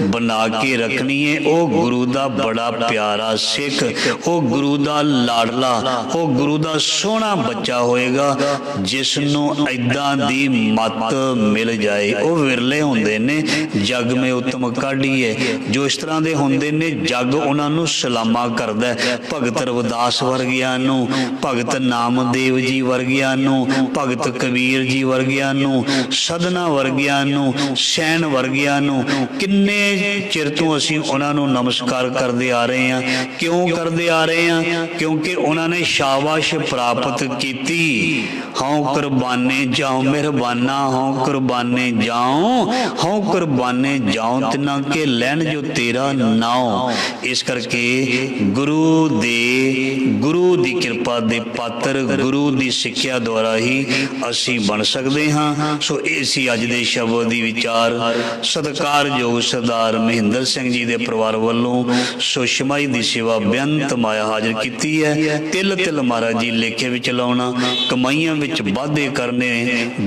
ਬਣਾ ਕੇ ਰੱਖਣੀ ਹੈ। ਉਹ ਗੁਰੂ ਦਾ ਬੜਾ ਪਿਆਰਾ ਸਿੱਖ, ਉਹ ਗੁਰੂ ਦਾ ਲਾਡਲਾ, ਉਹ ਗੁਰੂ ਦਾ ਸੋਹਣਾ ਬੱਚਾ ਹੋਏਗਾ ਜਿਸ ਨੂੰ ਏਦਾਂ ਦੀ ਮੱਤ ਮਿਲ ਜਾਏ। ਉਹ ਵਿਰਲੇ ਹੁੰਦੇ ਨੇ। ਜਗ ਮੇ ਉਤਮ ਕਾਢੀਏ, ਜੋ ਇਸ ਤਰ੍ਹਾਂ ਦੇ ਹੁੰਦੇ ਨੇ ਜਗ ਉਹਨਾਂ ਨੂੰ ਸਲਾਮਾ ਕਰਦਾ। ਭਗਤ ਰਵਿਦਾਸ ਵਰਗਿਆਂ ਨੂੰ, ਭਗਤ ਨਾਮਦੇਵ ਜੀ ਵਰਗਿਆਂ ਨੂੰ, ਭਗਤ ਕਬੀਰ ਜੀ ਵਰਗਿਆਂ ਨੂੰ, ਸਦਨਾ ਵਰਗਿਆਂ ਨੂੰ, ਸੈਣ ਵਰਗਿਆਂ ਨੂੰ ਕਿੰਨੇ ਚਿਰ ਤੋਂ ਅਸੀਂ ਉਹਨਾਂ ਨੂੰ ਨਮਸਕਾਰ ਕਰਦੇ ਆ ਰਹੇ ਹਾਂ। ਕਿਉਂ ਕਰਦੇ ਆ ਰਹੇ ਹਾਂ? ਕਿਉਂਕਿ ਉਹਨਾਂ ਨੇ ਸ਼ਾਬਾਸ਼ ਪ੍ਰਾਪਤ ਕੀਤੀ। हूँ कुर्बाने जाऊं मेहरबाना, हूँ कुर्बाने जाऊं, हूँ कुर्बाने जाऊं तिना के लैन जो तेरा नाम। इस करके गुरु दी किरपा दे पात्र, गुरु दी सिੱਖਿਆ द्वारा ही ਅਸੀਂ बन सकते हाँ। सो इसी अज दे शब्द दी विचार सत्कारयोग सरदार महेंद्र सिंह जी दे परिवार वालों सो छमाही दी सेवा बेअंत माया हाजिर की है। तिल तिल महाराज जी लेखे विच लाउणा, कमाइयां विच वाधे करने,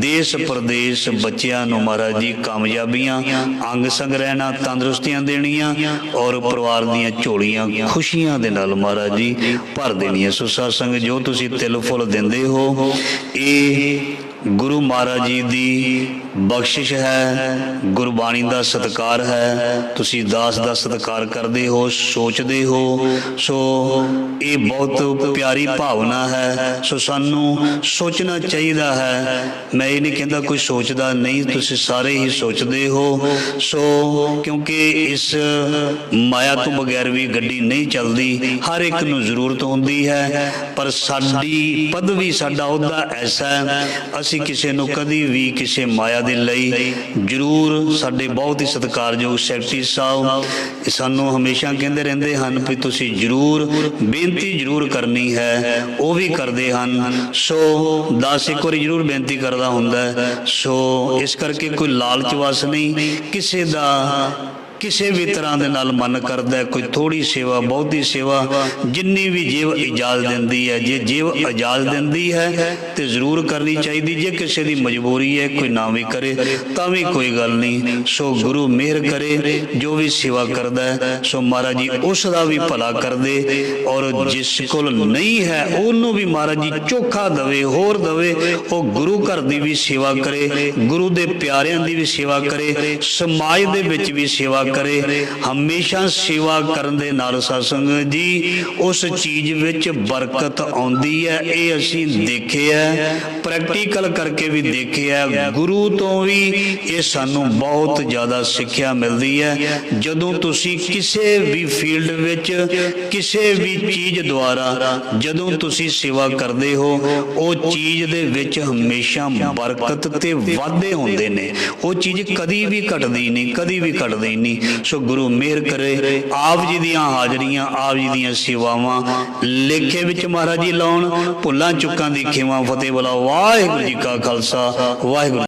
देश प्रदेश बच्चियां नूं महाराज जी कामयाबियां, अंग संग रहना, तंदुरुस्तियां देनियां और परिवार दीयां झोलियां खुशियां दे नाल महाराज जी भर देनियां। सो सत्संग जो तुसीं तिल फुल दिंदे हो ये गुरु महाराज जी दी बख्शिश है, गुरबाणी का सत्कार है। तुसी दास का सत्कार करते हो, सोचते हो, सो ये बहुत प्यारी भावना है। सो सानू सोचना चाहिए है। मैं ये नहीं कहता कोई सोचता नहीं, तुसी सारे ही सोचते हो। सो क्योंकि इस माया तो बगैर भी गड्डी नहीं चलती, हर एक नू जरूरत होंदी है। पर साडी पदवी साडा ओहदा ऐसा है, असी किसी नू कदी भी किसी माया दे लई जरूर साडे बहुत ही सत्कारयोग सैकटरी साहब सानू हमेशा कहते रहंदे हन भी तुसी जरूर बेनती जरूर करनी है, वो भी करते हैं। सो दास एक बारी जरूर बेनती करता हुंदा है। सो इस करके कोई लालच वास नहीं, किसी दा किसी भी तरह के नाल मन करता है, कोई थोड़ी सेवा बहुती सेवा जिन्नी भी जेब इजाजत देंदी है, जे जेब इजाजत देंदी है तो जरूर करनी चाहिए। जे किसी की मजबूरी है कोई ना भी करे तो भी कोई गल नहीं। सो गुरु मेहर करे, जो भी सेवा करता है सो महाराज जी उसका भी भला कर दे, और जिस को नहीं है उन्होंने भी महाराज जी चोखा दवे, होर दवे। वो गुरु घर की भी सेवा करे, गुरु के प्यारियां की भी सेवा करे, समाज के विच भी सेवा करे। हमेशा सेवा करन दे नाल सत्संग जी उस चीज विच बरकत आउंदी है। ये असीं देखिया है, प्रैक्टिकल करके भी देखिया है, गुरु तो भी ये सानू बहुत ज़्यादा सिक्ख्या मिलती है। जदों तुसीं किसी भी फील्ड विच किसी भी चीज़ द्वारा जदों तुसीं सेवा करते हो, वो चीज़ दे विच हमेशा बरकत ते वाधे होंदे ने। वो चीज़ कदी भी घटदी नहीं, कदी भी घटदी नहीं। सो गुरु मेहर करे, आप जी दियां हाजरियां, आप जी दियां सेवावां लेखे विच महाराज जी लाउण, भुल्लां चुक्कां दी खेवां फतेह बुला। वाहिगुरू जी का खालसा, वाहिगुरू।